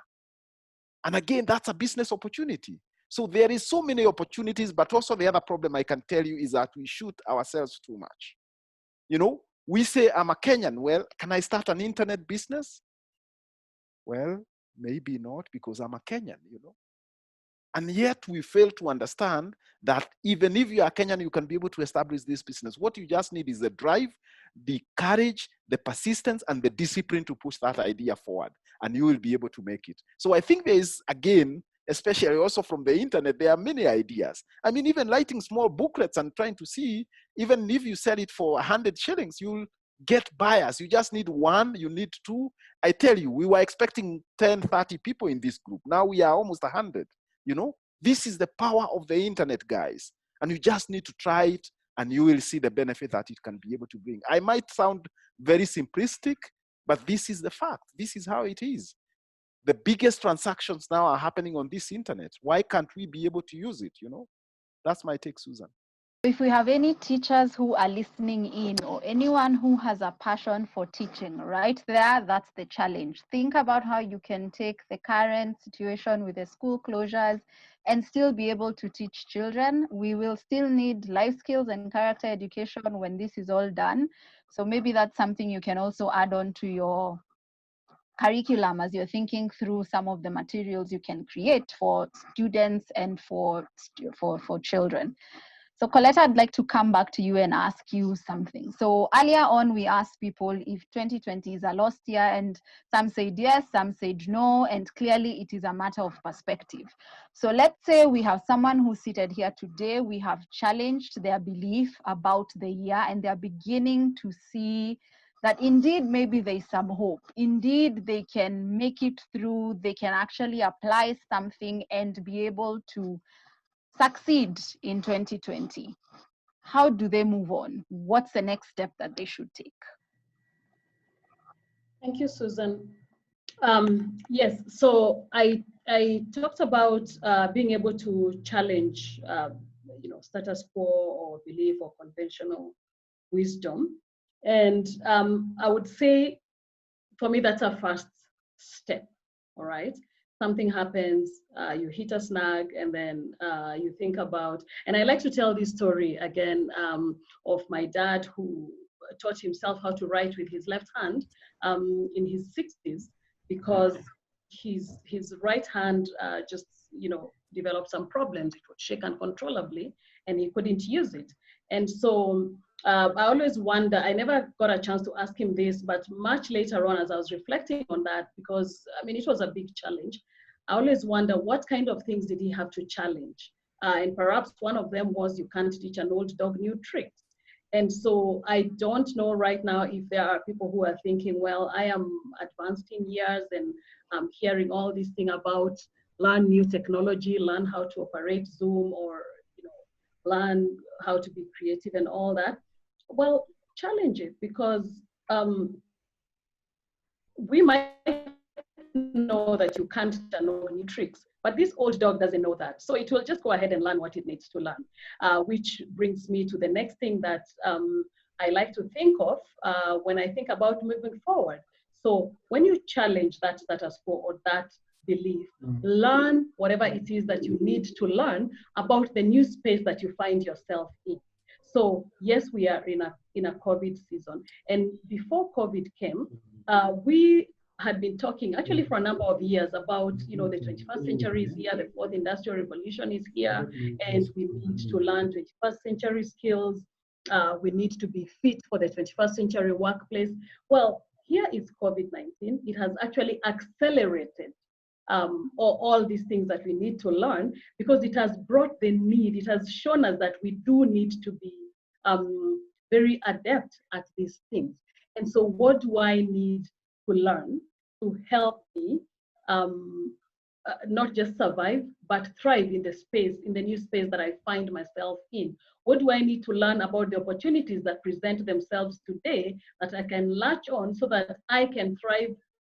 And again, that's a business opportunity. So there is so many opportunities, but also the other problem I can tell you is that we shoot ourselves too much. You know, we say, I'm a Kenyan. Well, can I start an internet business? Well, maybe not, because I'm a Kenyan, you know. And yet we fail to understand that even if you are Kenyan, you can be able to establish this business. What you just need is the drive, the courage, the persistence, and the discipline to push that idea forward. And you will be able to make it. So I think there is, again, especially also from the internet, there are many ideas. I mean, even writing small booklets and trying to see, even if you sell it for 100 shillings, you'll get buyers. You just need 1, you need 2. I tell you, we were expecting 10, 30 people in this group. Now we are almost 100. You know, this is the power of the internet, guys. And you just need to try it, and you will see the benefit that it can be able to bring. I might sound very simplistic, but this is the fact. This is how it is. The biggest transactions now are happening on this internet. Why can't we be able to use it, you know? That's my take, Susan. If we have any teachers who are listening in, or anyone who has a passion for teaching, right there, that's the challenge. Think about how you can take the current situation with the school closures and still be able to teach children. We will still need life skills and character education when this is all done. So maybe that's something you can also add on to your curriculum as you're thinking through some of the materials you can create for students and for children. So Coletta, I'd like to come back to you and ask you something. So earlier on, we asked people if 2020 is a lost year, and some said yes, some said no, and clearly it is a matter of perspective. So let's say we have someone who's seated here today, we have challenged their belief about the year, and they're beginning to see that indeed maybe there's some hope. Indeed, they can make it through, they can actually apply something and be able to succeed in 2020. How do they move on? What's the next step that they should take? Thank you, Susan. Yes, so I talked about being able to challenge, status quo or belief or conventional wisdom. And I would say, for me, that's a first step, all right? something happens, you hit a snag, and then you think about, and I like to tell this story again of my dad who taught himself how to write with his left hand in his 60s because his right hand just, developed some problems. It would shake uncontrollably and he couldn't use it. And so I always wonder, I never got a chance to ask him this, but much later on as I was reflecting on that, because it was a big challenge, I always wonder what kind of things did he have to challenge? And perhaps one of them was you can't teach an old dog new tricks. And so I don't know right now if there are people who are thinking, well, I am advanced in years and I'm hearing all this thing about learn new technology, learn how to operate Zoom, or learn how to be creative and all that. Well, challenge it, because we might know that you can't know new tricks, but this old dog doesn't know that. So it will just go ahead and learn what it needs to learn, which brings me to the next thing that I like to think of when I think about moving forward. So when you challenge that status quo or that belief, learn whatever it is that you need to learn about the new space that you find yourself in. So yes, we are in a COVID season, and before COVID came, we had been talking actually for a number of years about, the 21st century is here, the fourth industrial revolution is here, and we need to learn 21st century skills. We need to be fit for the 21st century workplace. Well, here is COVID-19. It has actually accelerated all these things that we need to learn, because it has brought the need, it has shown us that we do need to be very adept at these things. And so what do I need to learn to help me not just survive, but thrive in the new space that I find myself in? What do I need to learn about the opportunities that present themselves today that I can latch on so that I can thrive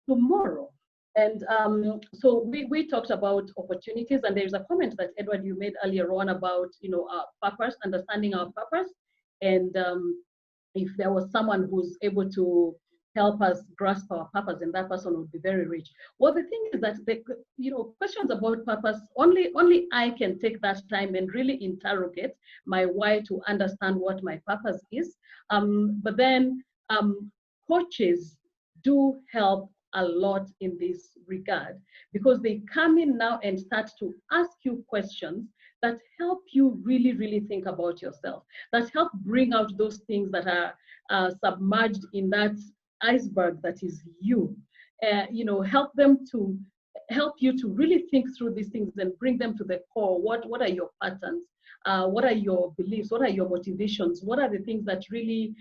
tomorrow? And so we talked about opportunities, and there's a comment that Edward, you made earlier on about, our purpose, understanding our purpose. And if there was someone who's able to help us grasp our purpose, then that person would be very rich. Well, the thing is that the questions about purpose, only I can take that time and really interrogate my why to understand what my purpose is. But then coaches do help a lot in this regard, because they come in now and start to ask you questions that help you really, really think about yourself, that help bring out those things that are submerged in that iceberg that is you. Help you to really think through these things and bring them to the core. What are your patterns? What are your beliefs? What are your motivations? What are the things that really,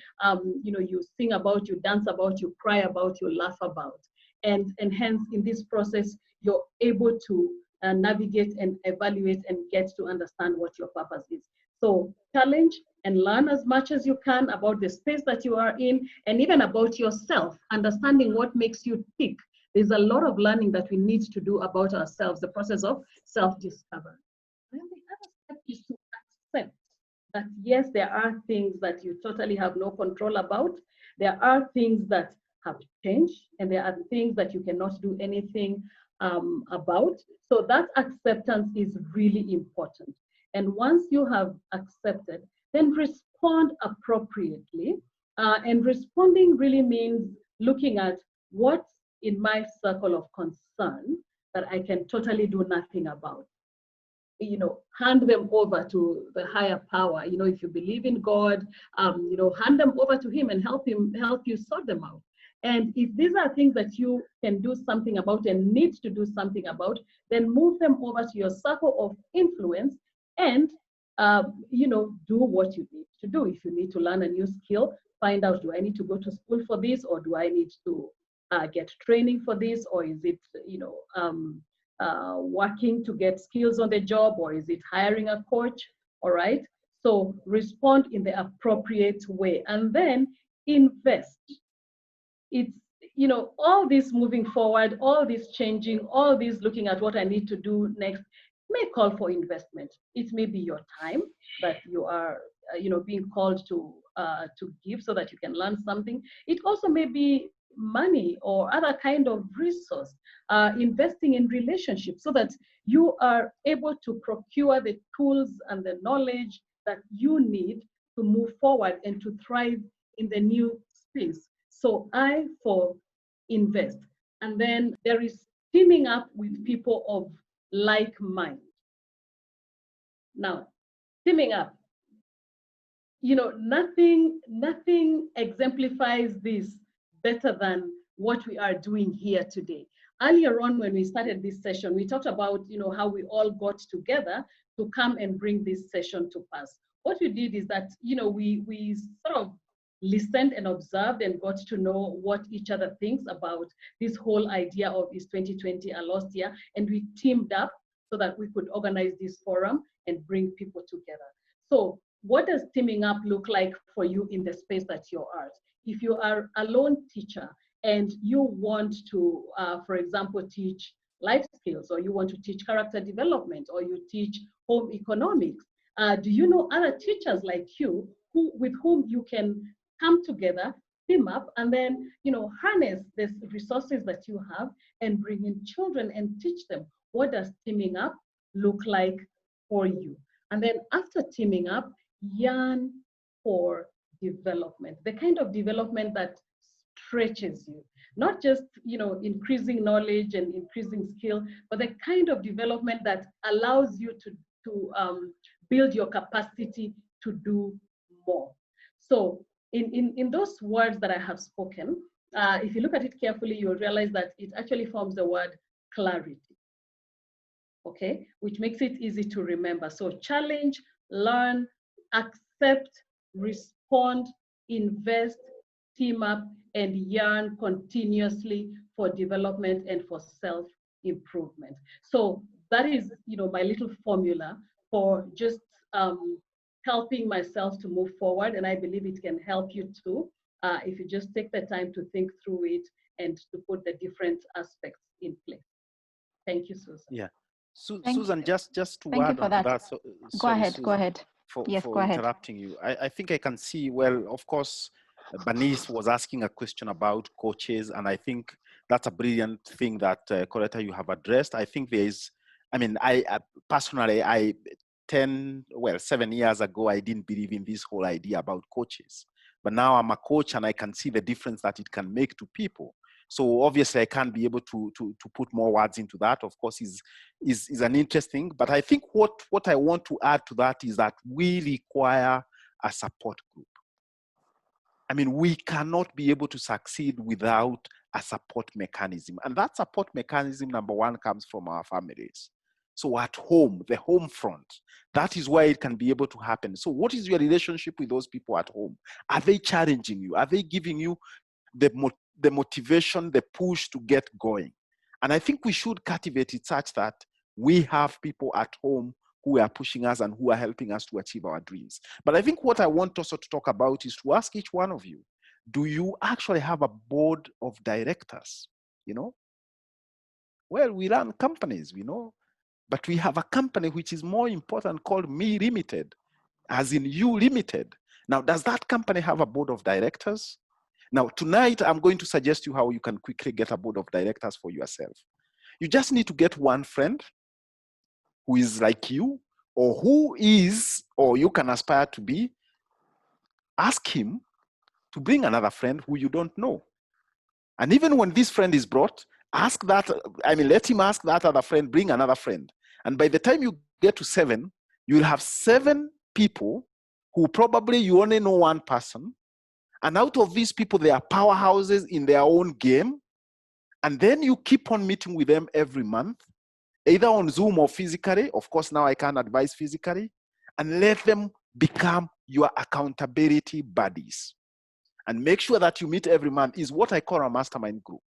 you sing about, you dance about, you cry about, you laugh about? And hence, in this process, you're able to navigate and evaluate and get to understand what your purpose is. So challenge and learn as much as you can about the space that you are in, and even about yourself, understanding what makes you tick. There's a lot of learning that we need to do about ourselves, the process of self-discovery. Then the other step is to accept that, yes, there are things that you totally have no control about. There are things that have changed, and there are things that you cannot do anything about. So that acceptance is really important. And once you have accepted, then respond appropriately. And responding really means looking at what's in my circle of concern that I can totally do nothing about. Hand them over to the higher power. If you believe in God, hand them over to him and help you sort them out. And if these are things that you can do something about and need to do something about, then move them over to your circle of influence and, do what you need to do. If you need to learn a new skill, find out, do I need to go to school for this, or do I need to get training for this, or is it, working to get skills on the job, or is it hiring a coach? All right. So respond in the appropriate way, and then invest. It's, all this moving forward, all this changing, all this looking at what I need to do next may call for investment. It may be your time that you are, being called to give so that you can learn something. It also may be money or other kind of resource, investing in relationships so that you are able to procure the tools and the knowledge that you need to move forward and to thrive in the new space. So I for invest. And then there is teaming up with people of like mind. Now, teaming up, nothing exemplifies this better than what we are doing here today. Earlier on, when we started this session, we talked about, how we all got together to come and bring this session to pass. What we did is that, we sort of listened and observed and got to know what each other thinks about this whole idea of is 2020 a lost year, and we teamed up so that we could organize this forum and bring people together. So what does teaming up look like for you in the space that you're at? If you are a lone teacher and you want to, for example, teach life skills, or you want to teach character development, or you teach home economics, do you know other teachers like you with whom you can come together, team up, and then harness these resources that you have and bring in children and teach them? What does teaming up look like for you? And then after teaming up, yearn for development, the kind of development that stretches you, not just increasing knowledge and increasing skill, but the kind of development that allows you to build your capacity to do more. So in those words that I have spoken, if you look at it carefully, you'll realize that it actually forms the word clarity. Okay, which makes it easy to remember. So challenge, learn, accept, respond, invest, team up, and yearn continuously for development and for self-improvement. So that is, my little formula for just helping myself to move forward, and I believe it can help you too, if you just take the time to think through it and to put the different aspects in place. Thank you, Susan. Yeah. Susan, just to add on to that. So, go ahead, Susan, go ahead. For Go ahead. interrupting you. I think I can see, well, of course, Bernice was asking a question about coaches, and I think that's a brilliant thing that, Coretta, you have addressed. I think there is, I personally, 7 years ago, I didn't believe in this whole idea about coaches. But now I'm a coach and I can see the difference that it can make to people. So obviously I can't be able to put more words into that. Of course, is an interesting, but I think what I want to add to that is that we require a support group. We cannot be able to succeed without a support mechanism. And that support mechanism, number one, comes from our families. So at home, the home front, that is where it can be able to happen. So what is your relationship with those people at home? Are they challenging you? Are they giving you the motivation, the push to get going? And I think we should cultivate it such that we have people at home who are pushing us and who are helping us to achieve our dreams. But I think what I want also to talk about is to ask each one of you, do you actually have a board of directors? Well, we run companies, but we have a company which is more important called Me Limited, as in you limited. Now, does that company have a board of directors? Now, tonight, I'm going to suggest you how you can quickly get a board of directors for yourself. You just need to get one friend who is like you, or you can aspire to be. Ask him to bring another friend who you don't know. And even when this friend is brought, let him ask that other friend, bring another friend. And by the time you get to 7, you'll have 7 people who probably you only know one person. And out of these people, they are powerhouses in their own game. And then you keep on meeting with them every month, either on Zoom or physically. Of course, now I can't advise physically. And let them become your accountability buddies. And make sure that you meet every month is what I call a mastermind group.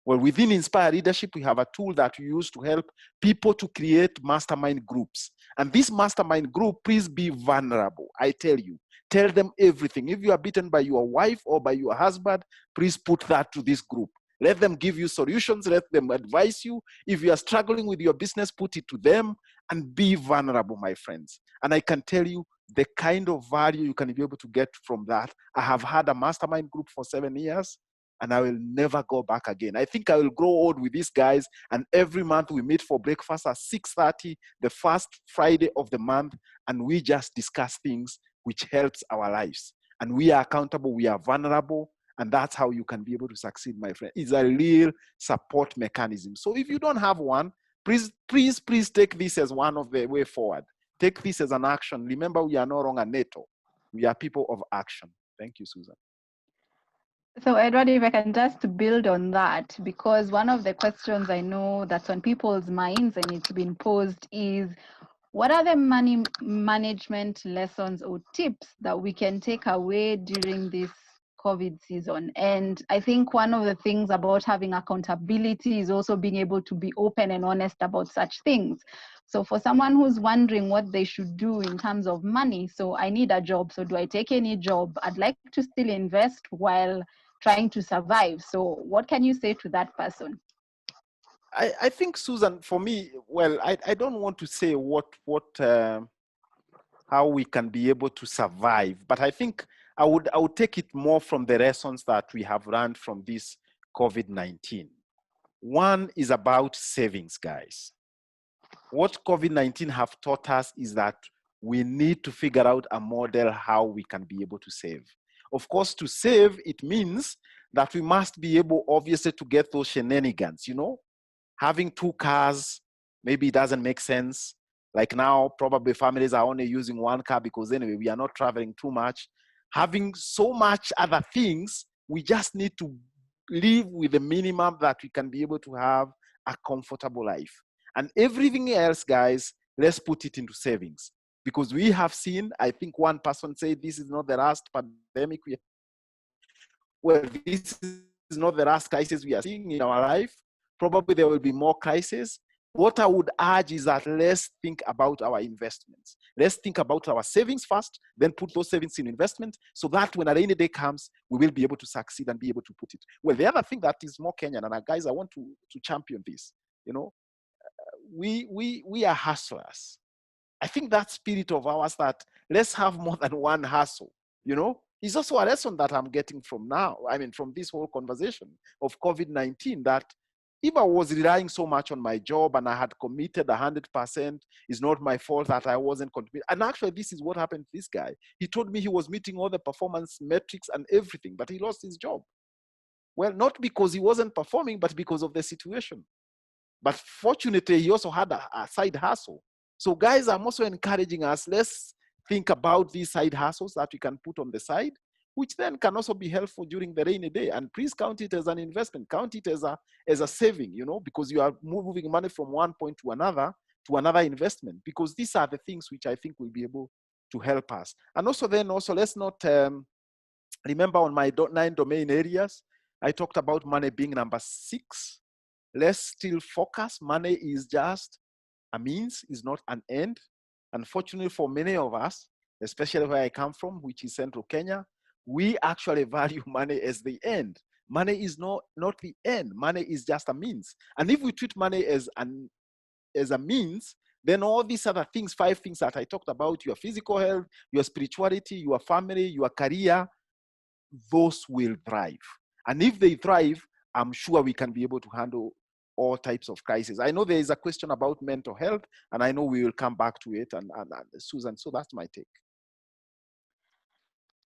Well, within Inspire Leadership, we have a tool that we use to help people to create mastermind groups. And this mastermind group, please be vulnerable. I tell you, tell them everything. If you are beaten by your wife or by your husband, please put that to this group. Let them give you solutions. Let them advise you. If you are struggling with your business, put it to them and be vulnerable, my friends. And I can tell you the kind of value you can be able to get from that. I have had a mastermind group for 7 years. and I will never go back again. I think I will grow old with these guys, and every month we meet for breakfast at 6:30, the first Friday of the month, and we just discuss things which helps our lives. And we are accountable, we are vulnerable, and that's how you can be able to succeed, my friend. It's a real support mechanism. So if you don't have one, please take this as one of the way forward. Take this as an action. Remember, we are no longer NATO. We are people of action. Thank you, Susan. So Edward, if I can just build on that, because one of the questions I know that's on people's minds and it's been posed is, what are the money management lessons or tips that we can take away during this COVID season? And I think one of the things about having accountability is also being able to be open and honest about such things. So for someone who's wondering what they should do in terms of money, so I need a job, so do I take any job? I'd like to still invest while trying to survive. So what can you say to that person? I think, Susan, for me, well, I don't want to say how we can be able to survive, but I think I would take it more from the lessons that we have learned from this COVID-19. One is about savings, guys. What COVID-19 have taught us is that we need to figure out a model how we can be able to save. Of course, to save, it means that we must be able, obviously, to get those shenanigans, you know? Having 2 cars, maybe it doesn't make sense. Like now, probably families are only using 1 car because anyway, we are not traveling too much. Having so much other things, we just need to live with the minimum that we can be able to have a comfortable life. And everything else, guys, let's put it into savings. Because we have seen, I think one person said, this is not the last pandemic. Well, this is not the last crisis we are seeing in our life. Probably there will be more crises. What I would urge is that let's think about our investments. Let's think about our savings first, then put those savings in investment so that when a rainy day comes, we will be able to succeed and be able to put it. Well, the other thing that is more Kenyan, and guys, I want to champion this, you know, we are hustlers. I think that spirit of ours that let's have more than one hustle, you know, is also a lesson that I'm getting from now. I mean, from this whole conversation of COVID-19, that if I was relying so much on my job and I had committed 100%, it's not my fault that I wasn't committed. And actually, this is what happened to this guy. He told me he was meeting all the performance metrics and everything, but he lost his job. Well, not because he wasn't performing, but because of the situation. But fortunately, he also had a side hustle. So guys, I'm also encouraging us, let's think about these side hustles that we can put on the side, which then can also be helpful during the rainy day. And please count it as an investment, count it as a saving, you know, because you are moving money from one point to another investment, because these are the things which I think will be able to help us. And also let's not, remember on my 9 domain areas, I talked about money being number 6. Let's still focus. Money is just a means, is not an end. Unfortunately for many of us, especially where I come from, which is Central Kenya, we actually value money as the end. Money is not the end. Money is just a means. And if we treat money as a means, then all these other things, 5 things that I talked about, your physical health, your spirituality, your family, your career, those will thrive. And if they thrive, I'm sure we can be able to handle all types of crises. I know there is a question about mental health, and I know we will come back to it. And Susan, so that's my take.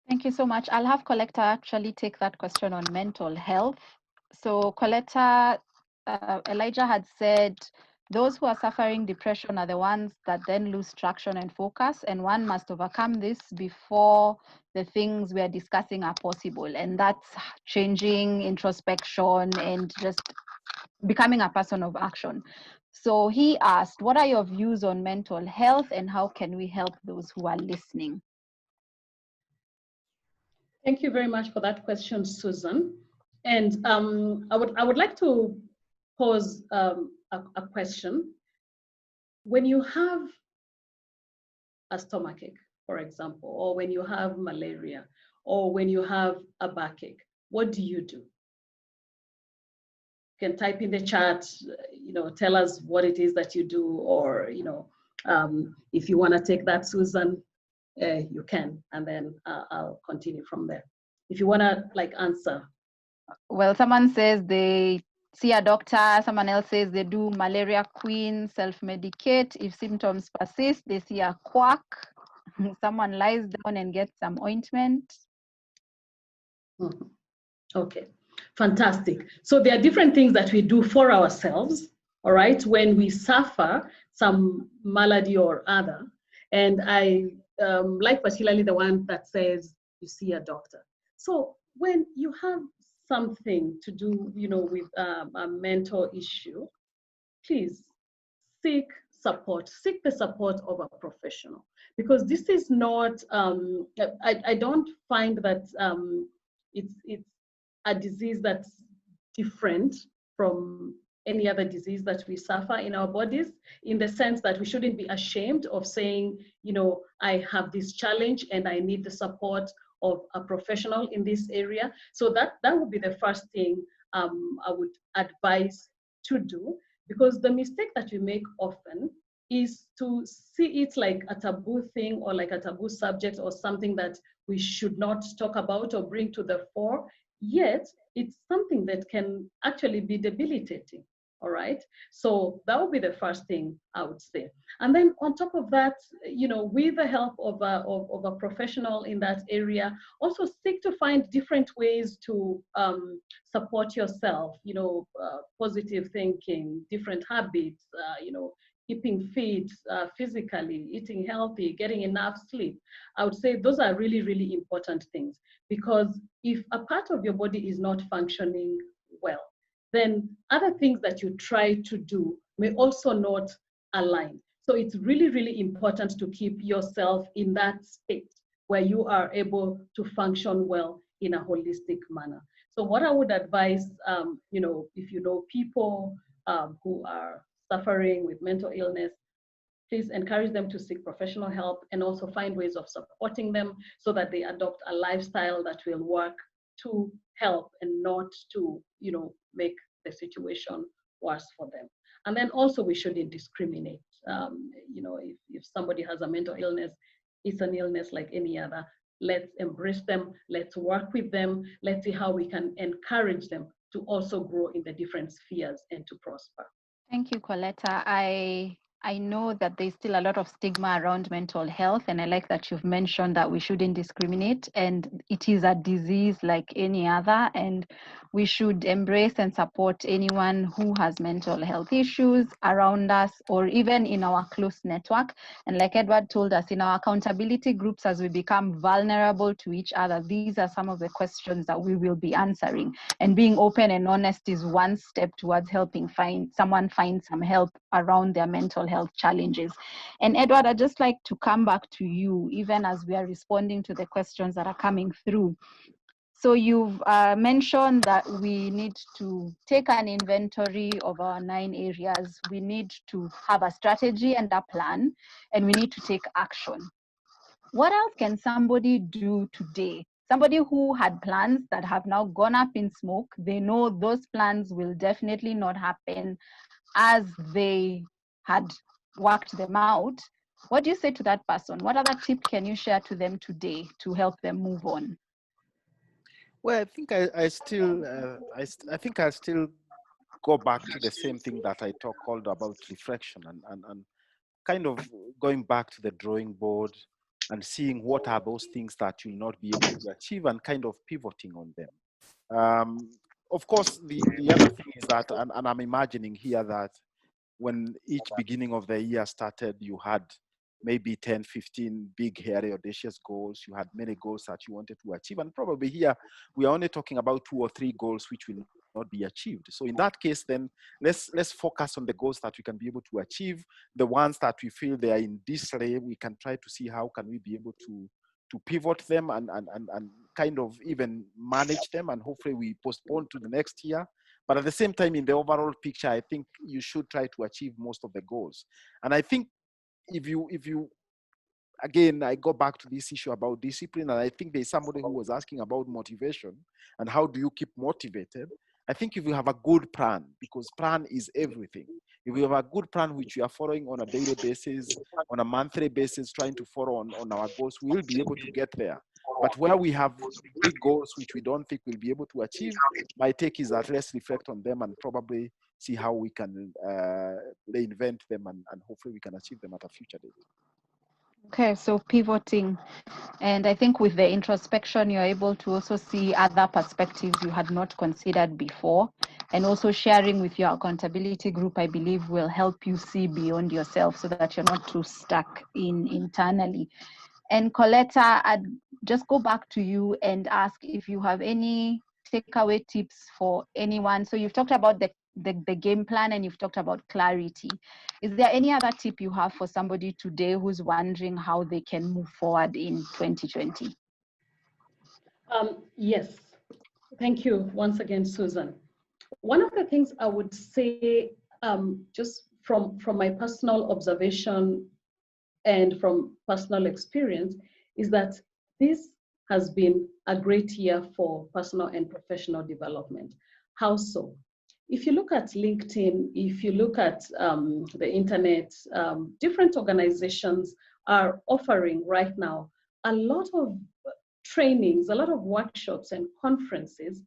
Thank you so much. I'll have Collector actually take that question on mental health. So Collector, Elijah had said, those who are suffering depression are the ones that then lose traction and focus, and one must overcome this before the things we are discussing are possible. And that's changing, introspection, and just becoming a person of action. So he asked, what are your views on mental health and how can we help those who are listening? Thank you very much for that question, Susan. And I would like to pose a question. When you have a stomachache, for example, or when you have malaria, or when you have a backache, what do? You can type in the chat, you know, tell us what it is that you do, or, you know, if you want to take that, Susan, you can, and then I'll continue from there. If you want to like answer Well, someone says they see a doctor, someone else says they do malaria queen, self-medicate. If symptoms persist, they see a quack. Someone lies down and gets some ointment. Mhm. Okay, fantastic. So there are different things that we do for ourselves, all right, when we suffer some malady or other. And I like particularly the one that says you see a doctor. So when you have something to do, with a mental issue, please seek support, seek the support of a professional, because this is not, I don't find that it's a disease that's different from any other disease that we suffer in our bodies, in the sense that we shouldn't be ashamed of saying, I have this challenge and I need the support of a professional in this area. So that would be the first thing I would advise to do, because the mistake that we make often is to see it like a taboo thing or like a taboo subject or something that we should not talk about or bring to the fore. Yet it's something that can actually be debilitating. All right. So that would be the first thing I would say. And then on top of that, with the help of a professional in that area, also seek to find different ways to support yourself, positive thinking, different habits, keeping fit physically, eating healthy, getting enough sleep. I would say those are really, really important things, because if a part of your body is not functioning well, then other things that you try to do may also not align. So it's really, really important to keep yourself in that state where you are able to function well in a holistic manner. So what I would advise, if you know people who are suffering with mental illness, please encourage them to seek professional help and also find ways of supporting them so that they adopt a lifestyle that will work to help and not to, make the situation worse for them. And then also we shouldn't discriminate. If somebody has a mental illness, it's an illness like any other. Let's embrace them. Let's work with them. Let's see how we can encourage them to also grow in the different spheres and to prosper. Thank you, Coletta. I know that there's still a lot of stigma around mental health, and I like that you've mentioned that we shouldn't discriminate, and it is a disease like any other, and we should embrace and support anyone who has mental health issues around us or even in our close network. And like Edward told us, in our accountability groups, as we become vulnerable to each other, these are some of the questions that we will be answering. And being open and honest is one step towards helping someone find some help around their mental health challenges. And Edward, I'd just like to come back to you, even as we are responding to the questions that are coming through. So you've mentioned that we need to take an inventory of our 9 areas. We need to have a strategy and a plan, and we need to take action. What else can somebody do today? Somebody who had plans that have now gone up in smoke, they know those plans will definitely not happen as they had worked them out. What do you say to that person? What other tip can you share to them today to help them move on? Well, I think I still go back to the same thing that I called about reflection and kind of going back to the drawing board and seeing what are those things that you'll not be able to achieve and kind of pivoting on them. Of course, the other thing is that, and I'm imagining here that when each beginning of the year started, you had maybe 10, 15 big, hairy, audacious goals. You had many goals that you wanted to achieve. And probably here, we are only talking about 2 or 3 goals which will not be achieved. So in that case, then let's focus on the goals that we can be able to achieve. The ones that we feel they are in disarray, we can try to see how can we be able to pivot them and kind of even manage them, and hopefully we postpone to the next year. But at the same time, in the overall picture, I think you should try to achieve most of the goals. And I think if you again, I go back to this issue about discipline, and I think there's somebody who was asking about motivation and how do you keep motivated. I think if you have a good plan, because plan is everything. If you have a good plan which you are following on a daily basis, on a monthly basis, trying to follow on our goals, we will be able to get there. But where we have big goals which we don't think we'll be able to achieve, my take is that let's reflect on them and probably see how we can reinvent them and hopefully we can achieve them at a future date. Okay, so pivoting. And I think with the introspection, you're able to also see other perspectives you had not considered before. And also sharing with your accountability group, I believe, will help you see beyond yourself so that you're not too stuck internally. And Coletta, I'd just go back to you and ask if you have any takeaway tips for anyone. So you've talked about the game plan and you've talked about clarity. Is there any other tip you have for somebody today who's wondering how they can move forward in 2020? Yes, thank you once again, Susan. One of the things I would say, just from my personal observation and from personal experience, is that this has been a great year for personal and professional development. How so? If you look at LinkedIn, if you look at the internet, different organizations are offering right now a lot of trainings, a lot of workshops and conferences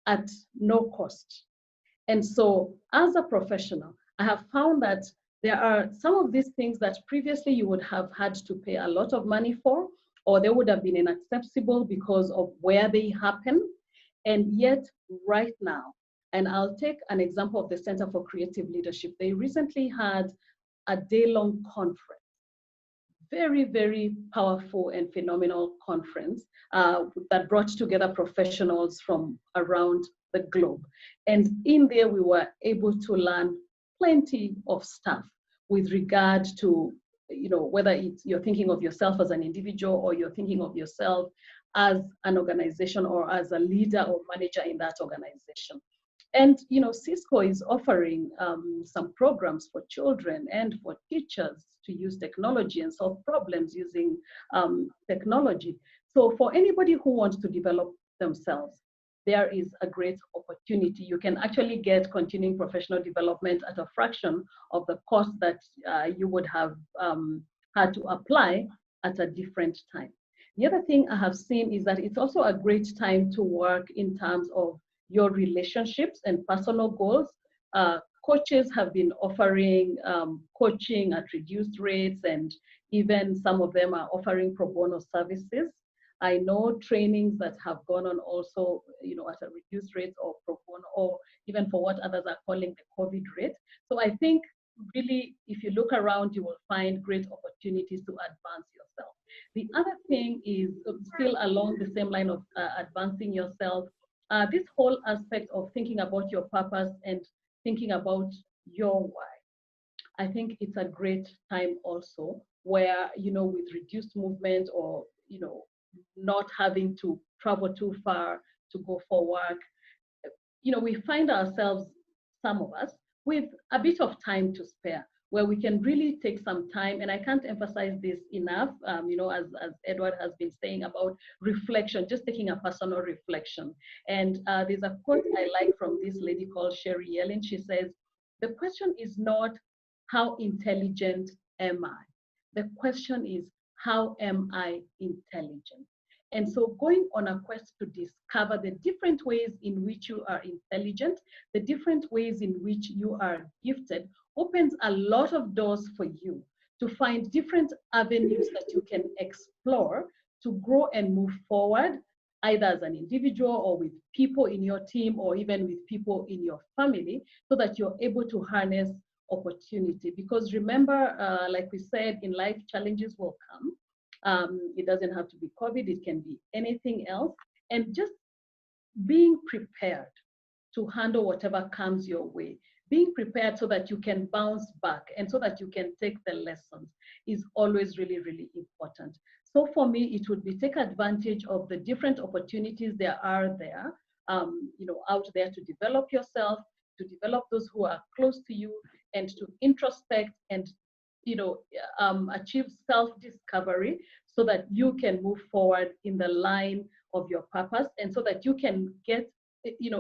at no cost. And so as a professional, I have found that there are some of these things that previously you would have had to pay a lot of money for, or they would have been inaccessible because of where they happen. And yet right now, and I'll take an example of the Center for Creative Leadership. They recently had a day-long conference, very, very powerful and phenomenal conference that brought together professionals from around the globe. And in there, we were able to learn plenty of stuff with regard to, whether you're thinking of yourself as an individual or you're thinking of yourself as an organization or as a leader or manager in that organization. And Cisco is offering some programs for children and for teachers to use technology and solve problems using technology. So for anybody who wants to develop themselves, there is a great opportunity. You can actually get continuing professional development at a fraction of the cost that you would have had to apply at a different time. The other thing I have seen is that it's also a great time to work in terms of your relationships and personal goals. Coaches have been offering coaching at reduced rates, and even some of them are offering pro bono services. I know trainings that have gone on also, at a reduced rate or pro bono, or even for what others are calling the COVID rate. So I think really, if you look around, you will find great opportunities to advance yourself. The other thing is still along the same line of advancing yourself. This whole aspect of thinking about your purpose and thinking about your why. I think it's a great time also where, with reduced movement or, not having to travel too far to go for work, we find ourselves, some of us, with a bit of time to spare, where we can really take some time. And I can't emphasize this enough, as Edward has been saying about reflection, just taking a personal reflection. And there's a quote I like from this lady called Sherry Yellen. She says, the question is not, how intelligent am I? The question is, how am I intelligent? And so going on a quest to discover the different ways in which you are intelligent, the different ways in which you are gifted, opens a lot of doors for you to find different avenues that you can explore to grow and move forward, either as an individual or with people in your team or even with people in your family, so that you're able to harness opportunity. Because remember, like we said, in life, challenges will come. It doesn't have to be COVID, it can be anything else. And just being prepared to handle whatever comes your way, being prepared so that you can bounce back and so that you can take the lessons is always really, really important. So for me, it would be take advantage of the different opportunities there are there, out there to develop yourself, to develop those who are close to you, and to introspect and achieve self-discovery so that you can move forward in the line of your purpose, and so that you can get,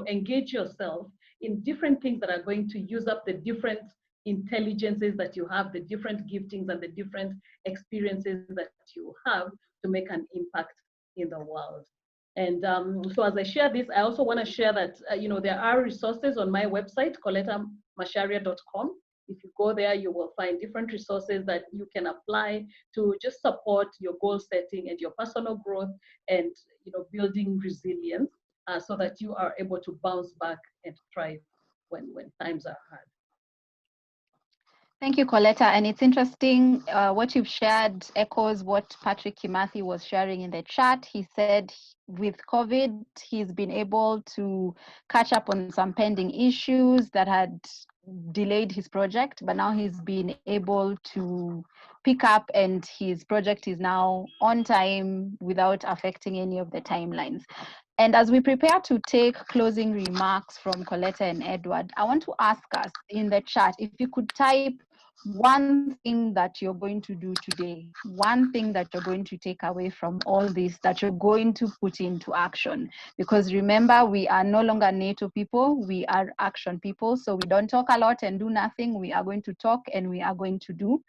engage yourself in different things that are going to use up the different intelligences that you have, the different giftings and the different experiences that you have to make an impact in the world. And so as I share this, I also want to share that, there are resources on my website, colettamasharia.com. If you go there, you will find different resources that you can apply to just support your goal setting and your personal growth and, building resilience so that you are able to bounce back and thrive when times are hard. Thank you, Coletta. And it's interesting, what you've shared echoes what Patrick Kimathi was sharing in the chat. He said with COVID, he's been able to catch up on some pending issues that had delayed his project, but now he's been able to pick up and his project is now on time without affecting any of the timelines. And as we prepare to take closing remarks from Coletta and Edward, I want to ask us in the chat if you could type one thing that you're going to do today, one thing that you're going to take away from all this that you're going to put into action. Because remember, we are no longer NATO people, we are action people. So we don't talk a lot and do nothing. We are going to talk and we are going to do.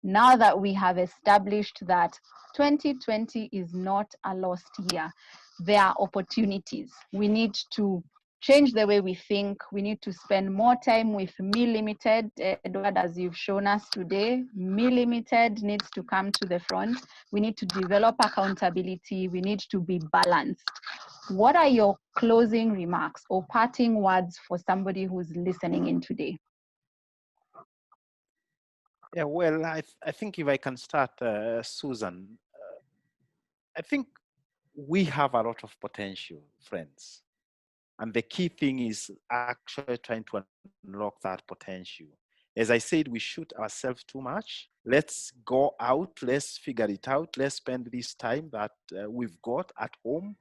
Now that we have established that 2020 is not a lost year, there are opportunities. We need to change the way we think. We need to spend more time with Me Limited. Edward, as you've shown us today, Me Limited needs to come to the front. We need to develop accountability. We need to be balanced. What are your closing remarks or parting words for somebody who's listening in today? Yeah, well, I think if I can start, Susan, I think we have a lot of potential, friends. And the key thing is actually trying to unlock that potential. As I said, we shoot ourselves too much. Let's go out, let's figure it out. Let's spend this time that we've got at home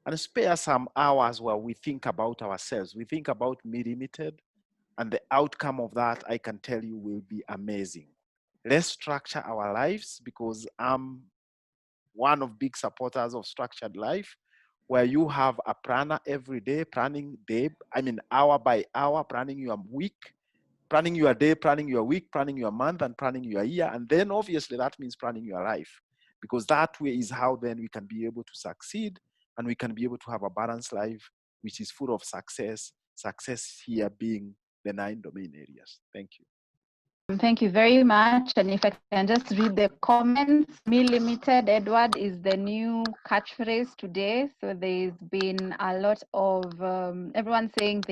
and spare some hours where we think about ourselves. We think about Me Limited, and the outcome of that, I can tell you, will be amazing. Let's structure our lives, because I'm one of big supporters of structured life, where you have a planner every day, planning day, hour by hour, planning your week, planning your day, planning your week, planning your month, and planning your year. And then obviously that means planning your life, because that way is how then we can be able to succeed and we can be able to have a balanced life, which is full of success here being the 9 domain areas. Thank you. Thank you very much. And if I can just read the comments, Me Limited, Edward, is the new catchphrase today. So there's been a lot of everyone saying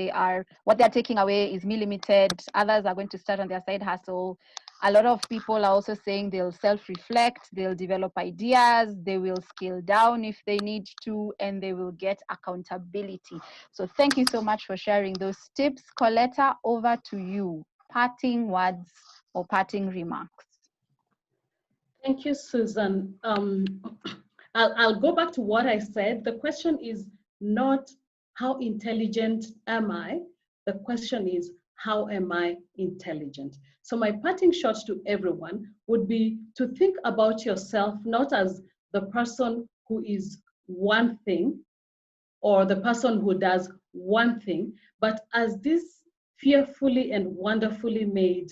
what they're taking away is Me Limited. Others are going to start on their side hustle. A lot of people are also saying they'll self-reflect, they'll develop ideas, they will scale down if they need to, and they will get accountability. So thank you so much for sharing those tips. Coletta, over to you. Parting words or parting remarks. Thank you, Susan. I'll go back to what I said. The question is not how intelligent am I? The question is, how am I intelligent? So my parting shot to everyone would be to think about yourself not as the person who is one thing or the person who does one thing, but as this fearfully and wonderfully made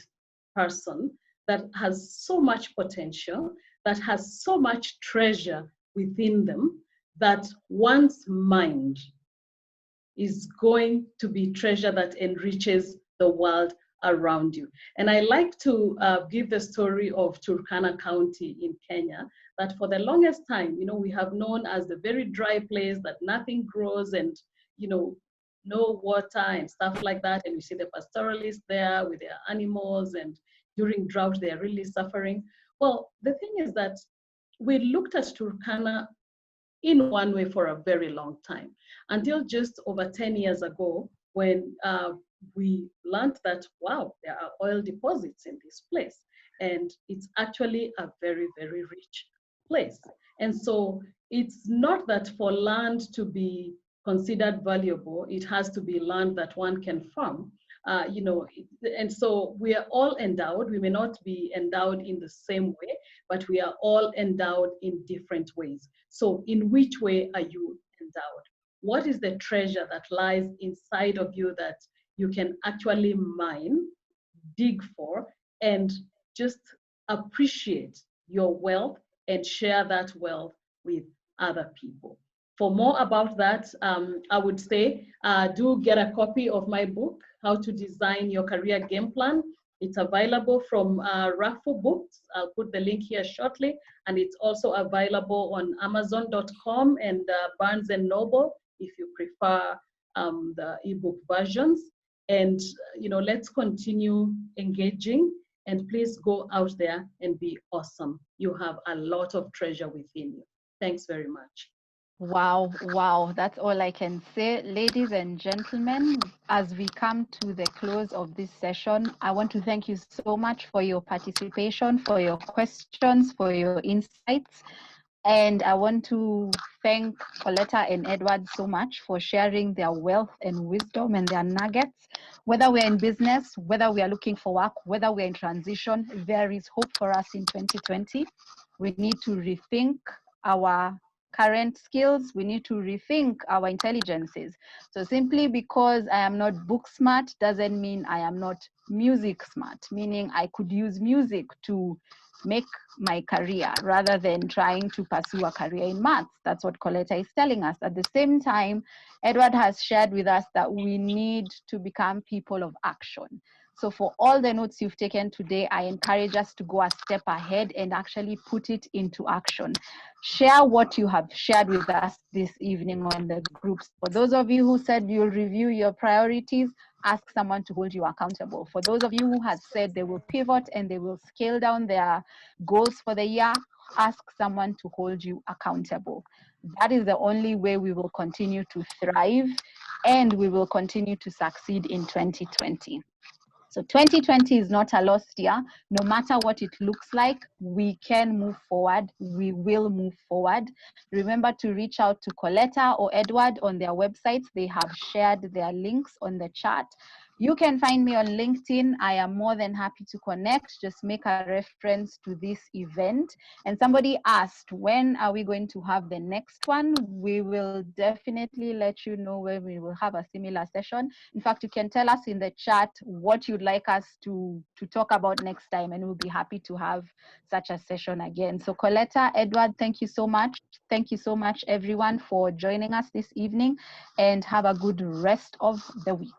person that has so much potential, that has so much treasure within them, that one's mind is going to be treasure that enriches the world around you. And I like to give the story of Turkana County in Kenya, that for the longest time, we have known as the very dry place that nothing grows and, no water and stuff like that. And we see the pastoralists there with their animals, and during drought, they are really suffering. Well, the thing is that we looked at Turkana in one way for a very long time, until just over 10 years ago, when we learned that, wow, there are oil deposits in this place. And it's actually a very, very rich place. And so it's not that for land to be considered valuable, it has to be land that one can farm. And so we are all endowed. We may not be endowed in the same way, but we are all endowed in different ways. So in which way are you endowed? What is the treasure that lies inside of you that you can actually mine, dig for, and just appreciate your wealth and share that wealth with other people. For more about that, I would say do get a copy of my book, How to Design Your Career Game Plan. It's available from Raffle Books. I'll put the link here shortly. And it's also available on Amazon.com and Barnes & Noble if you prefer the ebook versions. And let's continue engaging, and please go out there and be awesome. You have a lot of treasure within you. Thanks very much. Wow, that's all I can say. Ladies and gentlemen, as we come to the close of this session, I want to thank you so much for your participation, for your questions, for your insights. And I want to thank Coletta and Edward so much for sharing their wealth and wisdom and their nuggets. Whether we're in business, whether we are looking for work, whether we're in transition, there is hope for us in 2020. We need to rethink our current skills. We need to rethink our intelligences. So simply because I am not book smart doesn't mean I am not music smart, meaning I could use music to make my career rather than trying to pursue a career in maths. That's what Coletta is telling us. At the same time, Edward has shared with us that we need to become people of action. So for all the notes you've taken today, I encourage us to go a step ahead and actually put it into action. Share what you have shared with us this evening on the groups. For those of you who said you'll review your priorities, ask someone to hold you accountable. For those of you who have said they will pivot and they will scale down their goals for the year, ask someone to hold you accountable. That is the only way we will continue to thrive and we will continue to succeed in 2020. So 2020 is not a lost year. No matter what it looks like, we can move forward. We will move forward. Remember to reach out to Coletta or Edward on their websites. They have shared their links on the chat. You can find me on LinkedIn. I am more than happy to connect. Just make a reference to this event. And somebody asked, when are we going to have the next one? We will definitely let you know when we will have a similar session. In fact, you can tell us in the chat what you'd like us to talk about next time, and we'll be happy to have such a session again. So Coletta, Edward, thank you so much. Thank you so much, everyone, for joining us this evening, and have a good rest of the week.